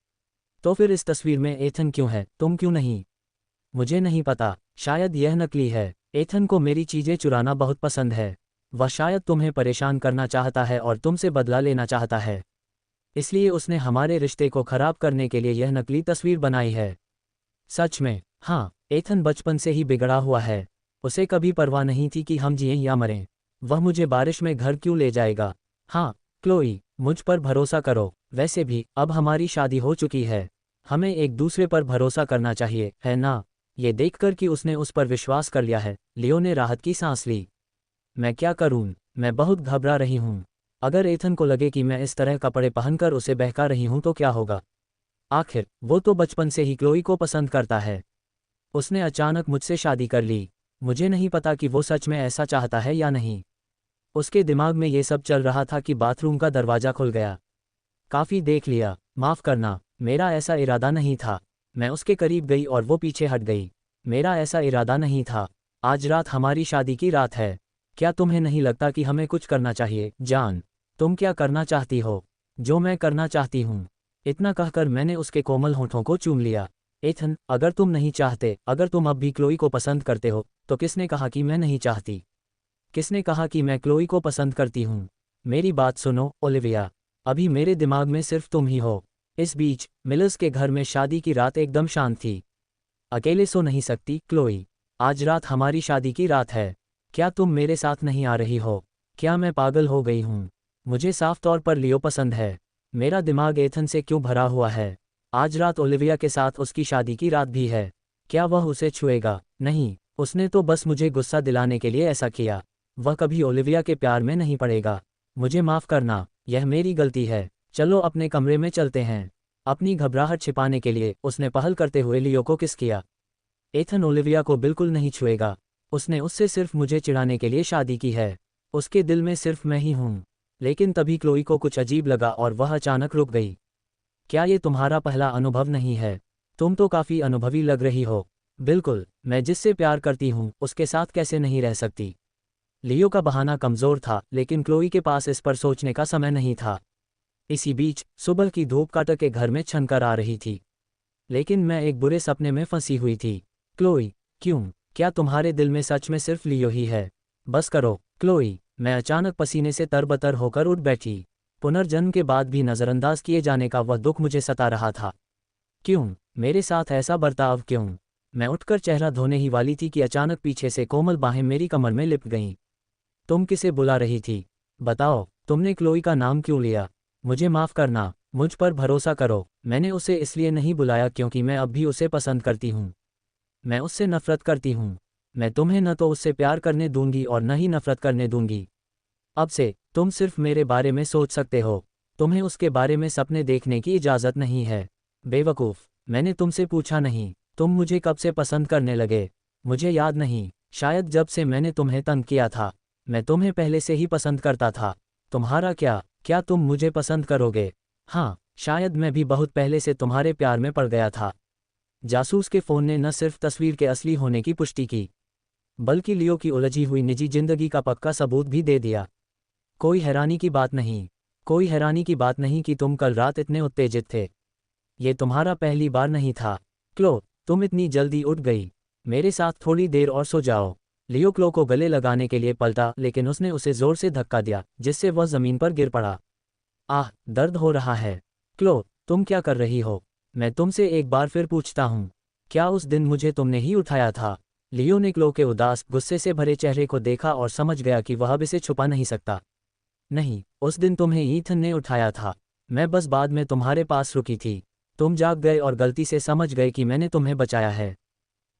तो फिर इस तस्वीर में एथन क्यों है, तुम क्यों नहीं? मुझे नहीं पता। शायद यह नकली है। एथन को मेरी चीज़ें चुराना बहुत पसंद है। वह शायद तुम्हें परेशान करना चाहता है और तुमसे बदला लेना चाहता है। इसलिए उसने हमारे रिश्ते को खराब करने के लिए यह नकली तस्वीर बनाई है। सच में? हाँ, एथन बचपन से ही बिगड़ा हुआ है। उसे कभी परवाह नहीं थी कि हम जिएं या मरें। वह मुझे बारिश में घर क्यों ले जाएगा? हाँ, क्लोई, मुझ पर भरोसा करो। वैसे भी अब हमारी शादी हो चुकी है। हमें एक दूसरे पर भरोसा करना चाहिए, है ना? ये देखकर कि उसने उस पर विश्वास कर लिया है, लियो ने राहत की सांस ली। मैं क्या करूं? मैं बहुत घबरा रही हूं। अगर एथन को लगे कि मैं इस तरह कपड़े पहनकर उसे बहका रही हूं तो क्या होगा? आखिर वो तो बचपन से ही क्लोई को पसंद करता है। उसने अचानक मुझसे शादी कर ली। मुझे नहीं पता कि वो सच में ऐसा चाहता है या नहीं। उसके दिमाग में ये सब चल रहा था कि बाथरूम का दरवाज़ा खुल गया। काफ़ी देख लिया, माफ़ करना, मेरा ऐसा इरादा नहीं था। मैं उसके करीब गई और वो पीछे हट गई। मेरा ऐसा इरादा नहीं था। आज रात हमारी शादी की रात है। क्या तुम्हें नहीं लगता कि हमें कुछ करना चाहिए? जान, तुम क्या करना चाहती हो? जो मैं करना चाहती हूँ। इतना कहकर मैंने उसके कोमल होठों को चूम लिया। एथन, अगर तुम नहीं चाहते, अगर तुम अब भी क्लोई को पसंद करते हो, तो किसने कहा कि मैं नहीं चाहती? किसने कहा कि मैं क्लोई को पसंद करती हूँ? मेरी बात सुनो, ओलिविया। अभी मेरे दिमाग में सिर्फ तुम ही हो। इस बीच मिलर्स के घर में शादी की रात एकदम शांत थी। अकेले सो नहीं सकती, क्लोई। आज रात हमारी शादी की रात है। क्या तुम मेरे साथ नहीं आ रही हो? क्या मैं पागल हो गई हूँ? मुझे साफ तौर पर लियो पसंद है। मेरा दिमाग एथन से क्यों भरा हुआ है? आज रात ओलिविया के साथ उसकी शादी की रात भी है। क्या वह उसे छुएगा? नहीं, उसने तो बस मुझे गुस्सा दिलाने के लिए ऐसा किया। वह कभी ओलिविया के प्यार में नहीं पड़ेगा। मुझे माफ़ करना, यह मेरी गलती है। चलो अपने कमरे में चलते हैं। अपनी घबराहट छिपाने के लिए उसने पहल करते हुए लियो को किस किया। एथन ओलिविया को बिल्कुल नहीं छुएगा। उसने उससे सिर्फ मुझे चिढ़ाने के लिए शादी की है। उसके दिल में सिर्फ मैं ही हूँ। लेकिन तभी क्लोई को कुछ अजीब लगा और वह अचानक रुक गई। क्या ये तुम्हारा पहला अनुभव नहीं है? तुम तो काफ़ी अनुभवी लग रही हो। बिल्कुल, मैं जिससे प्यार करती हूँ उसके साथ कैसे नहीं रह सकती। लियो का बहाना कमज़ोर था, लेकिन क्लोई के पास इस पर सोचने का समय नहीं था। इसी बीच सुबह की धूप कार्टर के घर में छनकर आ रही थी। लेकिन मैं एक बुरे सपने में फंसी हुई थी। क्लोई, क्यों? क्या तुम्हारे दिल में सच में सिर्फ लियो ही है? बस करो, क्लोई। मैं अचानक पसीने से तरबतर होकर उठ बैठी। पुनर्जन्म के बाद भी नज़रअंदाज किए जाने का वह दुख मुझे सता रहा था। क्यों? मेरे साथ ऐसा बर्ताव क्यों? मैं उठकर चेहरा धोने ही वाली थी कि अचानक पीछे से कोमल बाहें मेरी कमर में लिपट गईं। तुम किसे बुला रही थी? बताओ, तुमने क्लोई का नाम क्यों लिया? मुझे माफ़ करना, मुझ पर भरोसा करो, मैंने उसे इसलिए नहीं बुलाया क्योंकि मैं अब भी उसे पसंद करती हूँ। मैं उससे नफरत करती हूँ। मैं तुम्हें न तो उससे प्यार करने दूंगी और न ही नफरत करने दूंगी। अब से तुम सिर्फ मेरे बारे में सोच सकते हो, तुम्हें उसके बारे में सपने देखने की इजाज़त नहीं है। बेवकूफ़, मैंने तुमसे पूछा नहीं, तुम मुझे कब से पसंद करने लगे? मुझे याद नहीं, शायद जब से मैंने तुम्हें तंग किया था। मैं तुम्हें पहले से ही पसंद करता था। तुम्हारा क्या तुम मुझे पसंद करोगे? हाँ, शायद मैं भी बहुत पहले से तुम्हारे प्यार में पड़ गया था। जासूस के फ़ोन ने न सिर्फ तस्वीर के असली होने की पुष्टि की, बल्कि लियो की उलझी हुई निजी जिंदगी का पक्का सबूत भी दे दिया। कोई हैरानी की बात नहीं, कोई हैरानी की बात नहीं कि तुम कल रात इतने उत्तेजित थे। ये तुम्हारा पहली बार नहीं था। क्लो, तुम इतनी जल्दी उठ गई। मेरे साथ थोड़ी देर और सो जाओ। लियो क्लो को गले लगाने के लिए पलटा, लेकिन उसने उसे जोर से धक्का दिया, जिससे वह जमीन पर गिर पड़ा। आह, दर्द हो रहा है। क्लो, तुम क्या कर रही हो? मैं तुमसे एक बार फिर पूछता हूँ, क्या उस दिन मुझे तुमने ही उठाया था? लियो ने क्लो के उदास, गुस्से से भरे चेहरे को देखा और समझ गया कि वह अब इसे छुपा नहीं सकता। नहीं, उस दिन तुम्हें ईथन ने उठाया था। मैं बस बाद में तुम्हारे पास रुकी थी। तुम जाग गए और गलती से समझ गए कि मैंने तुम्हें बचाया है।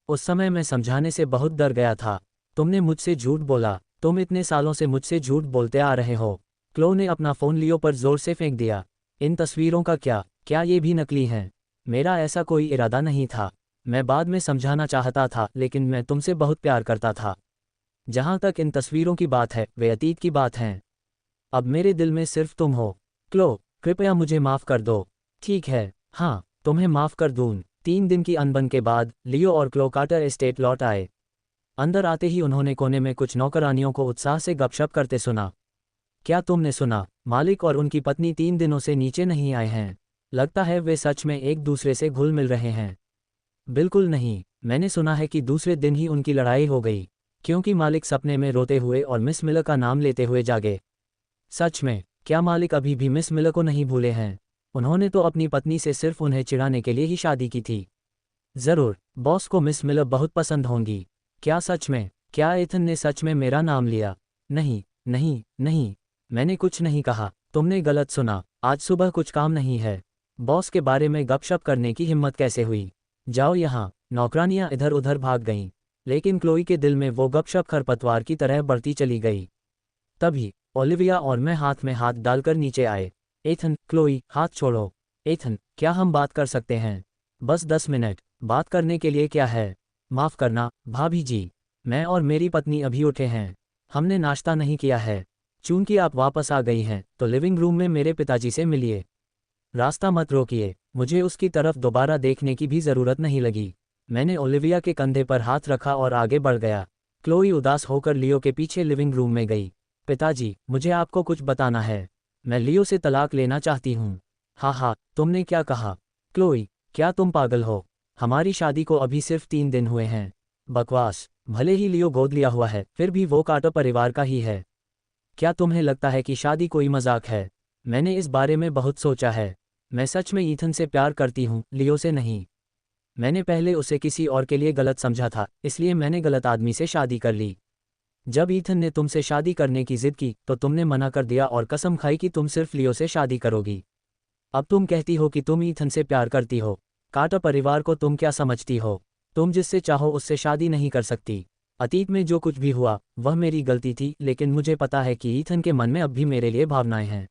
उस समय मैं समझाने से बहुत डर गया था। तुमने मुझसे झूठ बोला, तुम इतने सालों से मुझसे झूठ बोलते आ रहे हो। क्लो ने अपना फ़ोन लियो पर जोर से फेंक दिया। इन तस्वीरों का क्या ये भी नकली हैं? मेरा ऐसा कोई इरादा नहीं था। मैं बाद में समझाना चाहता था, लेकिन मैं तुमसे बहुत प्यार करता था। जहाँ तक इन तस्वीरों की बात है, वे अतीत की बात हैं। अब मेरे दिल में सिर्फ तुम हो। क्लो, कृपया मुझे माफ़ कर दो। ठीक है, हाँ, तुम्हें माफ़ कर दूँ। 3 दिन की अनबन के बाद लियो और क्लो कार्टर एस्टेट लौट आए। अंदर आते ही उन्होंने कोने में कुछ नौकरानियों को उत्साह से गपशप करते सुना। क्या तुमने सुना? मालिक और उनकी पत्नी 3 दिनों से नीचे नहीं आए हैं। लगता है वे सच में एक दूसरे से घुल मिल रहे हैं। बिल्कुल नहीं, मैंने सुना है कि दूसरे दिन ही उनकी लड़ाई हो गई, क्योंकि मालिक सपने में रोते हुए और मिस मिलर का नाम लेते हुए जागे। सच में? क्या मालिक अभी भी मिस मिलर को नहीं भूले हैं? उन्होंने तो अपनी पत्नी से सिर्फ उन्हें चिढ़ाने के लिए ही शादी की थी। ज़रूर, बॉस को मिस मिलर बहुत पसंद होंगी। क्या सच में? क्या एथन ने सच में मेरा नाम लिया? नहीं, नहीं, नहीं, मैंने कुछ नहीं कहा। तुमने गलत सुना। आज सुबह कुछ काम नहीं है। बॉस के बारे में गपशप करने की हिम्मत कैसे हुई? जाओ यहाँ। नौकरानियां इधर उधर भाग गईं, लेकिन क्लोई के दिल में वो गपशप खरपतवार की तरह बढ़ती चली गई। तभी ओलिविया और मैं हाथ में हाथ डालकर नीचे आए। एथन, क्लोई, हाथ छोड़ो। एथन, क्या हम बात कर सकते हैं? बस 10 मिनट। बात करने के लिए क्या है? माफ़ करना, भाभी जी। मैं और मेरी पत्नी अभी उठे हैं। हमने नाश्ता नहीं किया है। चूंकि आप वापस आ गई हैं, तो लिविंग रूम में मेरे पिताजी से मिलिए। रास्ता मत रोकिए। मुझे उसकी तरफ दोबारा देखने की भी ज़रूरत नहीं लगी। मैंने ओलिविया के कंधे पर हाथ रखा और आगे बढ़ गया। क्लोई उदास होकर लियो के पीछे लिविंग रूम में गई। पिताजी, मुझे आपको कुछ बताना है। मैं लियो से तलाक लेना चाहती हूँ। हाँ, तुमने क्या कहा? क्लोई, क्या तुम पागल हो? हमारी शादी को अभी सिर्फ 3 दिन हुए हैं। बकवास। भले ही लियो गोद लिया हुआ है, फिर भी वो कार्टर परिवार का ही है। क्या तुम्हें लगता है कि शादी कोई मजाक है? मैंने इस बारे में बहुत सोचा है। मैं सच में ईथन से प्यार करती हूँ, लियो से नहीं। मैंने पहले उसे किसी और के लिए गलत समझा था, इसलिए मैंने गलत आदमी से शादी कर ली। जब ईथन ने तुमसे शादी करने की जिद की, तो तुमने मना कर दिया और कसम खाई कि तुम सिर्फ लियो से शादी करोगी। अब तुम कहती हो कि तुम ईथन से प्यार करती हो। कार्टर परिवार को तुम क्या समझती हो? तुम जिससे चाहो उससे शादी नहीं कर सकती। अतीत में जो कुछ भी हुआ, वह मेरी गलती थी, लेकिन मुझे पता है कि ईथन के मन में अब भी मेरे लिए भावनाएं हैं।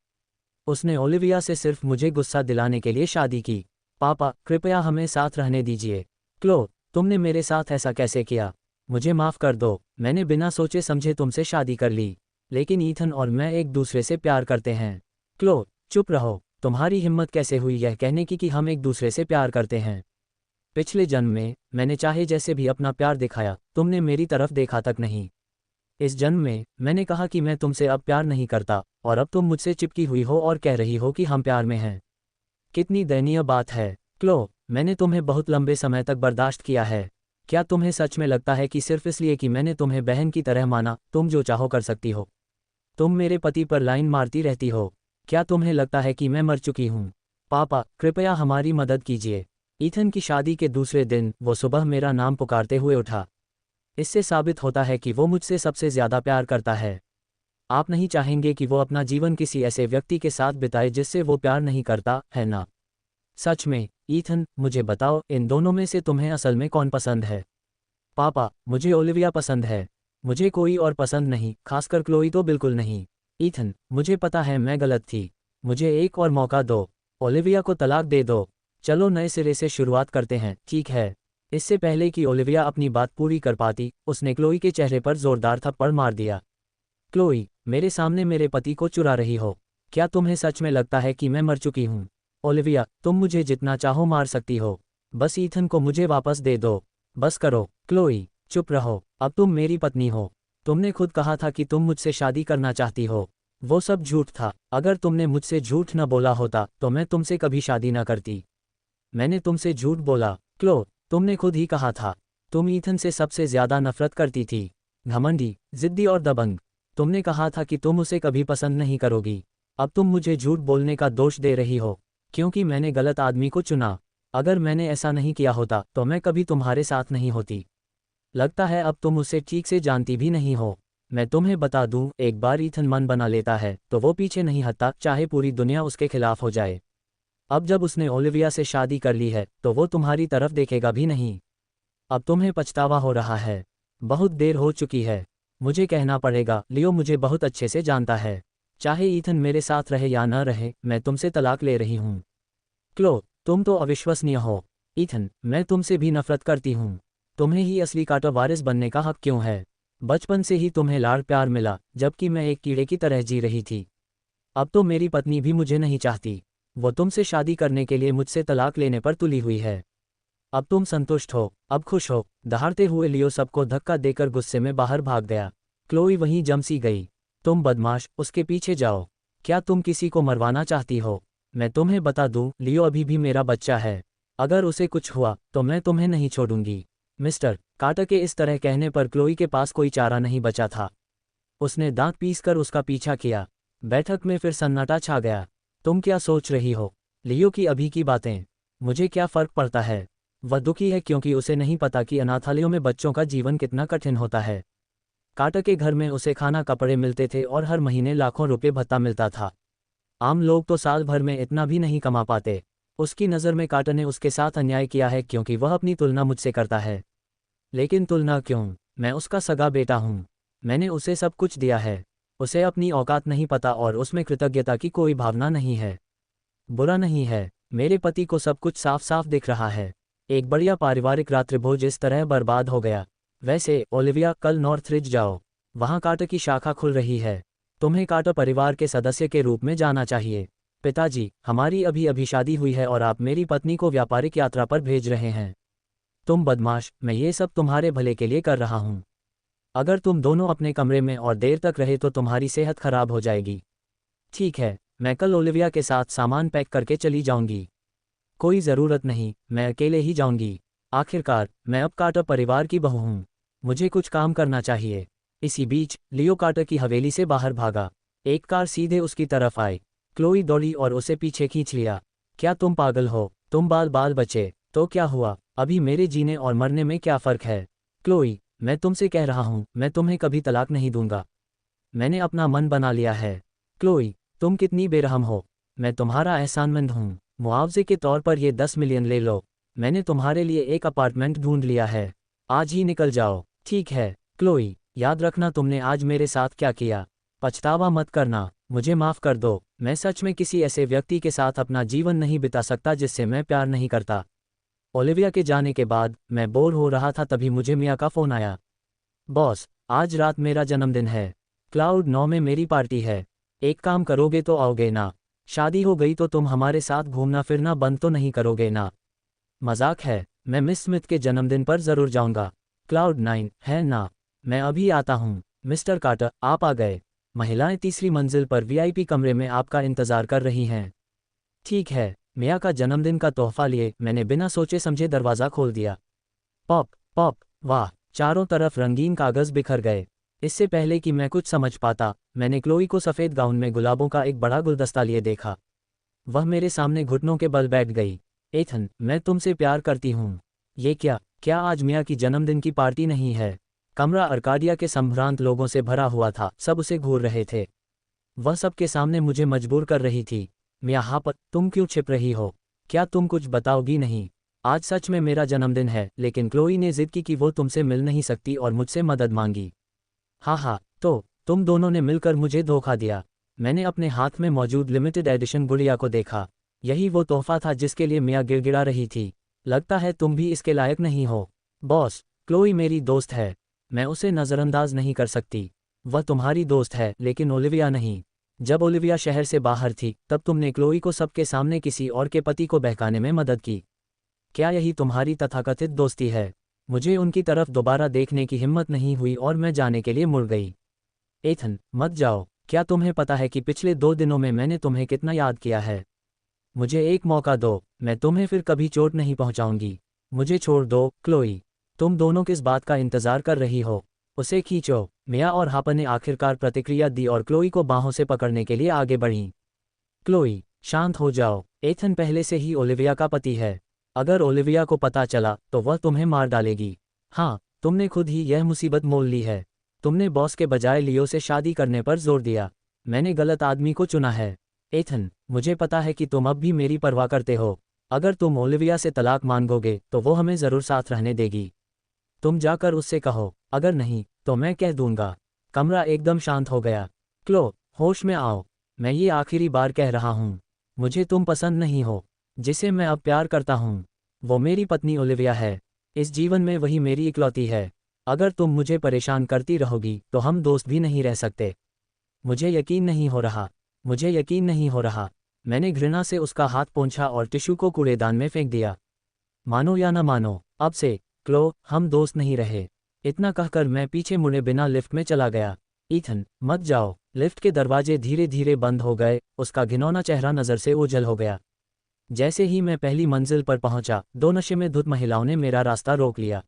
उसने ओलिविया से सिर्फ मुझे गुस्सा दिलाने के लिए शादी की। पापा, कृपया हमें साथ रहने दीजिए। क्लो, तुमने मेरे साथ ऐसा कैसे किया? मुझे माफ़ कर दो। मैंने बिना सोचे समझे तुमसे शादी कर ली। लेकिन ईथन और मैं एक दूसरे से प्यार करते हैं। क्लो, चुप रहो। तुम्हारी हिम्मत कैसे हुई यह कहने की कि हम एक दूसरे से प्यार करते हैं? पिछले जन्म में मैंने चाहे जैसे भी अपना प्यार दिखाया, तुमने मेरी तरफ देखा तक नहीं। इस जन्म में मैंने कहा कि मैं तुमसे अब प्यार नहीं करता, और अब तुम मुझसे चिपकी हुई हो और कह रही हो कि हम प्यार में हैं। कितनी दयनीय बात है। क्लो, मैंने तुम्हें बहुत लंबे समय तक बर्दाश्त किया है। क्या तुम्हें सच में लगता है कि सिर्फ इसलिए कि मैंने तुम्हें बहन की तरह माना, तुम जो चाहो कर सकती हो? तुम मेरे पति पर लाइन मारती रहती हो। क्या तुम्हें लगता है कि मैं मर चुकी हूँ? पापा, कृपया हमारी मदद कीजिए। ईथन की शादी के दूसरे दिन वो सुबह मेरा नाम पुकारते हुए उठा। इससे साबित होता है कि वो मुझसे सबसे ज्यादा प्यार करता है। आप नहीं चाहेंगे कि वो अपना जीवन किसी ऐसे व्यक्ति के साथ बिताए जिससे वो प्यार नहीं करता, है ना? सच में, ईथन, मुझे बताओ, इन दोनों में से तुम्हें असल में कौन पसंद है? पापा, मुझे ओलिविया पसंद है। मुझे कोई और पसंद नहीं, खासकर क्लोई तो बिल्कुल नहीं। ईथन, मुझे पता है मैं गलत थी। मुझे एक और मौका दो। ओलिविया को तलाक दे दो। चलो नए सिरे से शुरुआत करते हैं, ठीक है? इससे पहले कि ओलिविया अपनी बात पूरी कर पाती, उसने क्लोई के चेहरे पर जोरदार थप्पड़ मार दिया। क्लोई, मेरे सामने मेरे पति को चुरा रही हो? क्या तुम्हें सच में लगता है कि मैं मर चुकी हूँ? ओलिविया, तुम मुझे जितना चाहो मार सकती हो। बस ईथन को मुझे वापस दे दो। बस करो। क्लोई, चुप रहो, अब तुम मेरी पत्नी हो। तुमने खुद कहा था कि तुम मुझसे शादी करना चाहती हो। वो सब झूठ था। अगर तुमने मुझसे झूठ न बोला होता तो मैं तुमसे कभी शादी न करती। मैंने तुमसे झूठ बोला। क्लो, तुमने खुद ही कहा था। तुम ईथन से सबसे ज्यादा नफरत करती थी। घमंडी, जिद्दी और दबंग। तुमने कहा था कि तुम उसे कभी पसंद नहीं करोगी। अब तुम मुझे झूठ बोलने का दोष दे रही हो, क्योंकि मैंने गलत आदमी को चुना। अगर मैंने ऐसा नहीं किया होता तो मैं कभी तुम्हारे साथ नहीं होती। लगता है अब तुम उसे ठीक से जानती भी नहीं हो। मैं तुम्हें बता दूं, एक बार ईथन मन बना लेता है तो वो पीछे नहीं हटता, चाहे पूरी दुनिया उसके खिलाफ हो जाए। अब जब उसने ओलिविया से शादी कर ली है तो वो तुम्हारी तरफ देखेगा भी नहीं। अब तुम्हें पछतावा हो रहा है। बहुत देर हो चुकी है। मुझे कहना पड़ेगा, लियो मुझे बहुत अच्छे से जानता है। चाहे ईथन मेरे साथ रहे या न रहे, मैं तुमसे तलाक ले रही हूँ। क्लो, तुम तो अविश्वसनीय हो। ईथन, मैं तुमसे भी नफरत करती हूँ। तुम्हें ही असली काटा वारिस बनने का हक क्यों है? बचपन से ही तुम्हें लाड़ प्यार मिला, जबकि मैं एक कीड़े की तरह जी रही थी। अब तो मेरी पत्नी भी मुझे नहीं चाहती। वो तुमसे शादी करने के लिए मुझसे तलाक लेने पर तुली हुई है। अब तुम संतुष्ट हो, अब खुश हो। दहाड़ते हुए लियो सबको धक्का देकर गुस्से में बाहर भाग गया। क्लोई वहीं जमसी गई। तुम बदमाश, उसके पीछे जाओ। क्या तुम किसी को मरवाना चाहती हो? मैं तुम्हें बता दूं, लियो अभी भी मेरा बच्चा है। अगर उसे कुछ हुआ तो मैं तुम्हें नहीं छोड़ूंगी। मिस्टर कार्टर के इस तरह कहने पर क्लोई के पास कोई चारा नहीं बचा था। उसने दांत पीसकर उसका पीछा किया। बैठक में फिर सन्नाटा छा गया। तुम क्या सोच रही हो? लियो की अभी की बातें मुझे क्या फर्क पड़ता है? वह दुखी है क्योंकि उसे नहीं पता कि अनाथालयों में बच्चों का जीवन कितना कठिन होता है। कार्टर के घर में उसे खाना कपड़े मिलते थे और हर महीने लाखों रुपए भत्ता मिलता था। आम लोग तो साल भर में इतना भी नहीं कमा पाते। उसकी नज़र में कार्टर ने उसके साथ अन्याय किया है क्योंकि वह अपनी तुलना मुझसे करता है। लेकिन तुलना क्यों? मैं उसका सगा बेटा हूँ। मैंने उसे सब कुछ दिया है। उसे अपनी औकात नहीं पता और उसमें कृतज्ञता की कोई भावना नहीं है। बुरा नहीं है, मेरे पति को सब कुछ साफ साफ दिख रहा है। एक बढ़िया पारिवारिक रात्रिभोज इस तरह बर्बाद हो गया। वैसे ओलिविया, कल नॉर्थरिज जाओ। वहाँ कार्टर की शाखा खुल रही है। तुम्हें कार्टर परिवार के सदस्य के रूप में जाना चाहिए। पिताजी, हमारी अभी अभी शादी हुई है और आप मेरी पत्नी को व्यापारिक यात्रा पर भेज रहे हैं। तुम बदमाश, मैं ये सब तुम्हारे भले के लिए कर रहा हूँ। अगर तुम दोनों अपने कमरे में और देर तक रहे तो तुम्हारी सेहत खराब हो जाएगी। ठीक है, मैं कल ओलिविया के साथ सामान पैक करके चली जाऊंगी। कोई ज़रूरत नहीं, मैं अकेले ही जाऊंगी। आखिरकार मैं अब कार्टर परिवार की बहू हूँ। मुझे कुछ काम करना चाहिए। इसी बीच लियो कार्टर की हवेली से बाहर भागा। एक कार सीधे उसकी तरफ आई। क्लोई दौड़ी और उसे पीछे खींच लिया। क्या तुम पागल हो? तुम बाल बाल बचे तो क्या हुआ? अभी मेरे जीने और मरने में क्या फ़र्क है? क्लोई, मैं तुमसे कह रहा हूँ, मैं तुम्हें कभी तलाक नहीं दूंगा। मैंने अपना मन बना लिया है। क्लोई, तुम कितनी बेरहम हो। मैं तुम्हारा एहसानमंद हूँ। मुआवजे के तौर पर ये 10 मिलियन ले लो। मैंने तुम्हारे लिए एक अपार्टमेंट ढूंढ लिया है। आज ही निकल जाओ। ठीक है क्लोई, याद रखना तुमने आज मेरे साथ क्या किया। पछतावा मत करना। मुझे माफ़ कर दो। मैं सच में किसी ऐसे व्यक्ति के साथ अपना जीवन नहीं बिता सकता जिससे मैं प्यार नहीं करता। ओलिविया के जाने के बाद मैं बोर हो रहा था, तभी मुझे मिया का फ़ोन आया। बॉस, आज रात मेरा जन्मदिन है। क्लाउड 9 में मेरी पार्टी है। एक काम करोगे तो आओगे ना? शादी हो गई तो तुम हमारे साथ घूमना फिरना बंद तो नहीं करोगे ना? मजाक है, मैं मिस स्मिथ के जन्मदिन पर ज़रूर जाऊंगा। क्लाउड 9, है ना? मैं अभी आता हूँ। मिस्टर कार्टर, आप आ गए। महिलाएं तीसरी मंजिल पर वीआईपी कमरे में आपका इंतज़ार कर रही हैं। ठीक है। मिया का जन्मदिन का तोहफा लिए मैंने बिना सोचे समझे दरवाज़ा खोल दिया। पॉप पॉप, वाह! चारों तरफ रंगीन कागज़ बिखर गए। इससे पहले कि मैं कुछ समझ पाता, मैंने क्लोई को सफ़ेद गाउन में गुलाबों का एक बड़ा गुलदस्ता लिए देखा। वह मेरे सामने घुटनों के बल बैठ गई। एथन, मैं तुमसे प्यार करती हूँ। ये क्या आज मिया की जन्मदिन की पार्टी नहीं है? कमरा अर्काडिया के संभ्रांत लोगों से भरा हुआ था, सब उसे घूर रहे थे। वह सबके सामने मुझे मजबूर कर रही थी। मिया हापत, तुम क्यों छिप रही हो? क्या तुम कुछ बताओगी नहीं? आज सच में मेरा जन्मदिन है, लेकिन क्लोई ने जिद की कि वो तुमसे मिल नहीं सकती और मुझसे मदद मांगी। हाँ, तो तुम दोनों ने मिलकर मुझे धोखा दिया। मैंने अपने हाथ में मौजूद लिमिटेड एडिशन गुड़िया को देखा। यही वो तोहफा था जिसके लिए मिया गिड़गिड़ा रही थी। लगता है तुम भी इसके लायक नहीं हो। बॉस, क्लोई मेरी दोस्त है, मैं उसे नज़रअंदाज नहीं कर सकती। वह तुम्हारी दोस्त है, लेकिन ओलिविया नहीं। जब ओलिविया शहर से बाहर थी, तब तुमने क्लोई को सबके सामने किसी और के पति को बहकाने में मदद की। क्या यही तुम्हारी तथाकथित दोस्ती है? मुझे उनकी तरफ दोबारा देखने की हिम्मत नहीं हुई और मैं जाने के लिए मुड़ गई। एथन, मत जाओ। क्या तुम्हें पता है कि पिछले 2 दिनों में मैंने तुम्हें कितना याद किया है? मुझे एक मौका दो, मैं तुम्हें फिर कभी चोट नहीं पहुंचाऊंगी। मुझे छोड़ दो, क्लोई। तुम दोनों किस बात का इंतजार कर रही हो? उसे खींचो। मिया और हापर ने आखिरकार प्रतिक्रिया दी और क्लोई को बाहों से पकड़ने के लिए आगे बढ़ीं। क्लोई, शांत हो जाओ। एथन पहले से ही ओलिविया का पति है। अगर ओलिविया को पता चला तो वह तुम्हें मार डालेगी। हाँ, तुमने खुद ही यह मुसीबत मोल ली है। तुमने बॉस के बजाय लियो से शादी करने पर जोर दिया। मैंने गलत आदमी को चुना है। एथन, मुझे पता है कि तुम अब भी मेरी परवाह करते हो। अगर तुम ओलिविया से तलाक मांगोगे तो वो हमें ज़रूर साथ रहने देगी। तुम जाकर उससे कहो, अगर नहीं तो मैं कह दूंगा। कमरा एकदम शांत हो गया। क्लो, होश में आओ। मैं ये आखिरी बार कह रहा हूँ, मुझे तुम पसंद नहीं हो। जिसे मैं अब प्यार करता हूँ वो मेरी पत्नी ओलिविया है। इस जीवन में वही मेरी इकलौती है। अगर तुम मुझे परेशान करती रहोगी तो हम दोस्त भी नहीं रह सकते। मुझे यकीन नहीं हो रहा। मुझे यकीन नहीं हो रहा। मैंने घृणा से उसका हाथ पोंछा और टिश्यू को कूड़ेदान में फेंक दिया। मानो या न मानो, अब से क्लो, हम दोस्त नहीं रहे। इतना कहकर मैं पीछे मुड़े बिना लिफ्ट में चला गया। ईथन, मत जाओ। लिफ्ट के दरवाजे धीरे धीरे बंद हो गए, उसका घिनौना चेहरा नज़र से ओझल हो गया। जैसे ही मैं पहली मंजिल पर पहुंचा, 2 नशे में धुत महिलाओं ने मेरा रास्ता रोक लिया।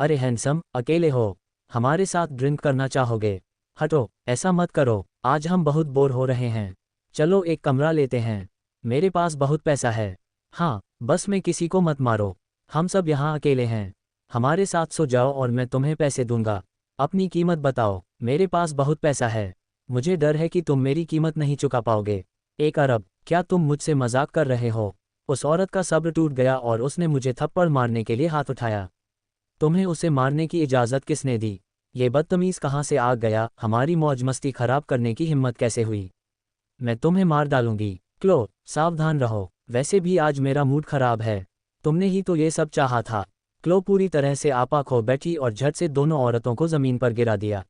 अरे हैंडसम, अकेले हो? हमारे साथ ड्रिंक करना चाहोगे? हटो, ऐसा मत करो, आज हम बहुत बोर हो रहे हैं। चलो एक कमरा लेते हैं, मेरे पास बहुत पैसा है। हाँ, बस में किसी को मत मारो। हम सब यहाँ अकेले हैं। हमारे साथ सो जाओ और मैं तुम्हें पैसे दूंगा। अपनी कीमत बताओ। मेरे पास बहुत पैसा है। मुझे डर है कि तुम मेरी कीमत नहीं चुका पाओगे। 1 अरब। क्या तुम मुझसे मजाक कर रहे हो? उस औरत का सब्र टूट गया और उसने मुझे थप्पड़ मारने के लिए हाथ उठाया। तुम्हें उसे मारने की इजाज़त किसने दी? ये बदतमीज़ कहाँ से आ गया? हमारी मौज मस्ती खराब करने की हिम्मत कैसे हुई? मैं तुम्हें मार डालूंगी। क्लो, सावधान रहो। वैसे भी आज मेरा मूड खराब है। तुमने ही तो ये सब चाहा था। क्लो पूरी तरह से आपा खो बैठी और झट से दोनों औरतों को ज़मीन पर गिरा दिया।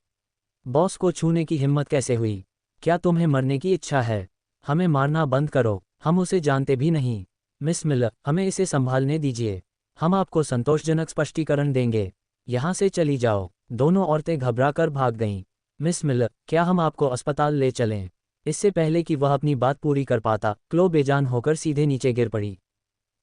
बॉस को छूने की हिम्मत कैसे हुई? क्या तुम्हें मरने की इच्छा है? हमें मारना बंद करो, हम उसे जानते भी नहीं। मिस मिलर, हमें इसे संभालने दीजिए। हम आपको संतोषजनक स्पष्टीकरण देंगे। यहाँ से चली जाओ। दोनों औरतें घबराकर भाग गईं। मिस मिलर, क्या हम आपको अस्पताल ले चलें? इससे पहले कि वह अपनी बात पूरी कर पाता, क्लो बेजान होकर सीधे नीचे गिर पड़ी।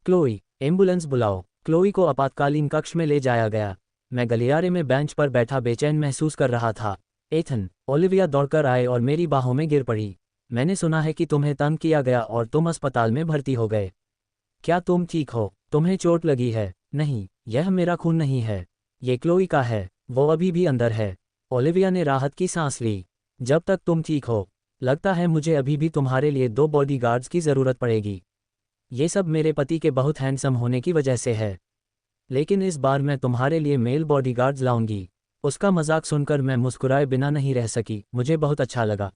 क्लोई, एम्बुलेंस बुलाओ। क्लोई को आपातकालीन कक्ष में ले जाया गया। मैं गलियारे में बेंच पर बैठा बेचैन महसूस कर रहा था। एथन, ओलिविया दौड़कर आए और मेरी बाहों में गिर पड़ी। मैंने सुना है कि तुम्हें तंग किया गया और तुम अस्पताल में भर्ती हो गए। क्या तुम ठीक हो? तुम्हें चोट लगी है? नहीं, यह मेरा खून नहीं है, ये क्लोई का है। वो अभी भी अंदर है। ओलिविया ने राहत की सांस ली। जब तक तुम ठीक हो। लगता है मुझे अभी भी तुम्हारे लिए 2 बॉडीगार्ड्स की ज़रूरत पड़ेगी। ये सब मेरे पति के बहुत हैंडसम होने की वजह से है। लेकिन इस बार मैं तुम्हारे लिए मेल बॉडीगार्ड्स लाऊंगी। उसका मजाक सुनकर मैं मुस्कुराए बिना नहीं रह सकी। मुझे बहुत अच्छा लगा।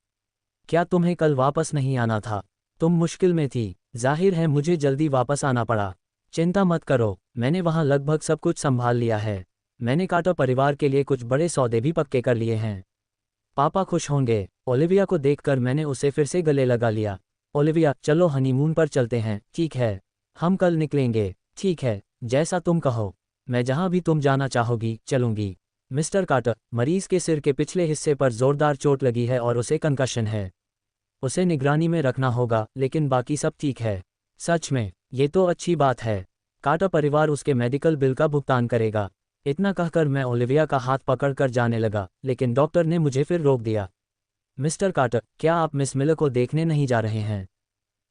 क्या तुम्हें कल वापस नहीं आना था? तुम मुश्किल में थी। जाहिर है मुझे जल्दी वापस आना पड़ा। चिंता मत करो, मैंने वहाँ लगभग सब कुछ संभाल लिया है। मैंने कार्टर परिवार के लिए कुछ बड़े सौदे भी पक्के कर लिए हैं। पापा खुश होंगे। ओलिविया को देखकर मैंने उसे फिर से गले लगा लिया। ओलिविया, चलो हनीमून पर चलते हैं। ठीक है, हम कल निकलेंगे। ठीक है, जैसा तुम कहो। मैं जहाँ भी तुम जाना चाहोगी चलूंगी। मिस्टर कार्टर, मरीज के सिर के पिछले हिस्से पर जोरदार चोट लगी है और उसे कंकशन है। उसे निगरानी में रखना होगा, लेकिन बाकी सब ठीक है। सच में, ये तो अच्छी बात है। कार्टर परिवार उसके मेडिकल बिल का भुगतान करेगा। इतना कहकर मैं ओलिविया का हाथ पकड़कर जाने लगा, लेकिन डॉक्टर ने मुझे फिर रोक दिया। मिस्टर कार्टर, क्या आप मिस मिलर को देखने नहीं जा रहे हैं?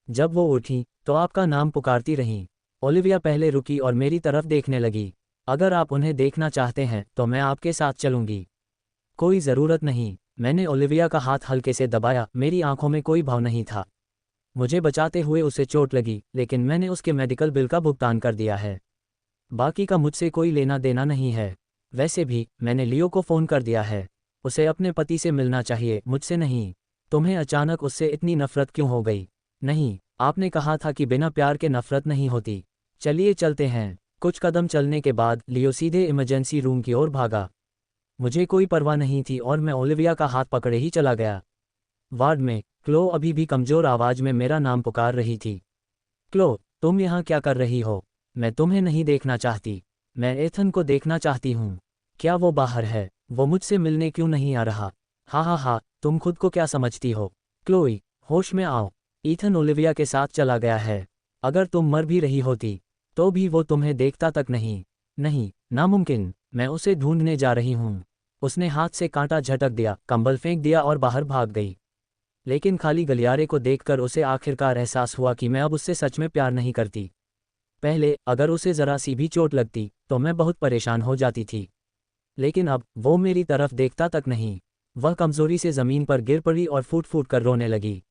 जब वो उठी तो आपका नाम पुकारती रहीं। ओलिविया पहले रुकी और मेरी तरफ देखने लगी। अगर आप उन्हें देखना चाहते हैं तो मैं आपके साथ चलूंगी। कोई ज़रूरत नहीं। मैंने ओलिविया का हाथ हल्के से दबाया, मेरी आंखों में कोई भाव नहीं था। मुझे बचाते हुए उसे चोट लगी, लेकिन मैंने उसके मेडिकल बिल का भुगतान कर दिया है। बाकी का मुझसे कोई लेना देना नहीं है। वैसे भी मैंने लियो को फ़ोन कर दिया है। उसे अपने पति से मिलना चाहिए, मुझसे नहीं। तुम्हें अचानक उससे इतनी नफरत क्यों हो गई? नहीं, आपने कहा था कि बिना प्यार के नफरत नहीं होती। चलिए चलते हैं। कुछ कदम चलने के बाद लियो सीधे इमरजेंसी रूम की ओर भागा। मुझे कोई परवाह नहीं थी और मैं ओलिविया का हाथ पकड़े ही चला गया। वार्ड में क्लो अभी भी कमज़ोर आवाज़ में मेरा नाम पुकार रही थी। क्लो, तुम यहाँ क्या कर रही हो? मैं तुम्हें नहीं देखना चाहती। मैं एथन को देखना चाहती हूँ। क्या वो बाहर है? वो मुझसे मिलने क्यों नहीं आ रहा? हा हा हा, तुम खुद को क्या समझती हो? क्लोई, होश में आओ। ईथन ओलिविया के साथ चला गया है। अगर तुम मर भी रही होती तो भी वो तुम्हें देखता तक नहीं। नहीं, नामुमकिन। मैं उसे ढूंढने जा रही हूँ। उसने हाथ से कांटा झटक दिया, कंबल फेंक दिया और बाहर भाग गई। लेकिन खाली गलियारे को देखकर उसे आखिरकार एहसास हुआ कि मैं अब उससे सच में प्यार नहीं करती। पहले अगर उसे ज़रा सी भी चोट लगती तो मैं बहुत परेशान हो जाती थी, लेकिन अब वो मेरी तरफ देखता तक नहीं। वह कमज़ोरी से ज़मीन पर गिर पड़ी और फूट फूट कर रोने लगी।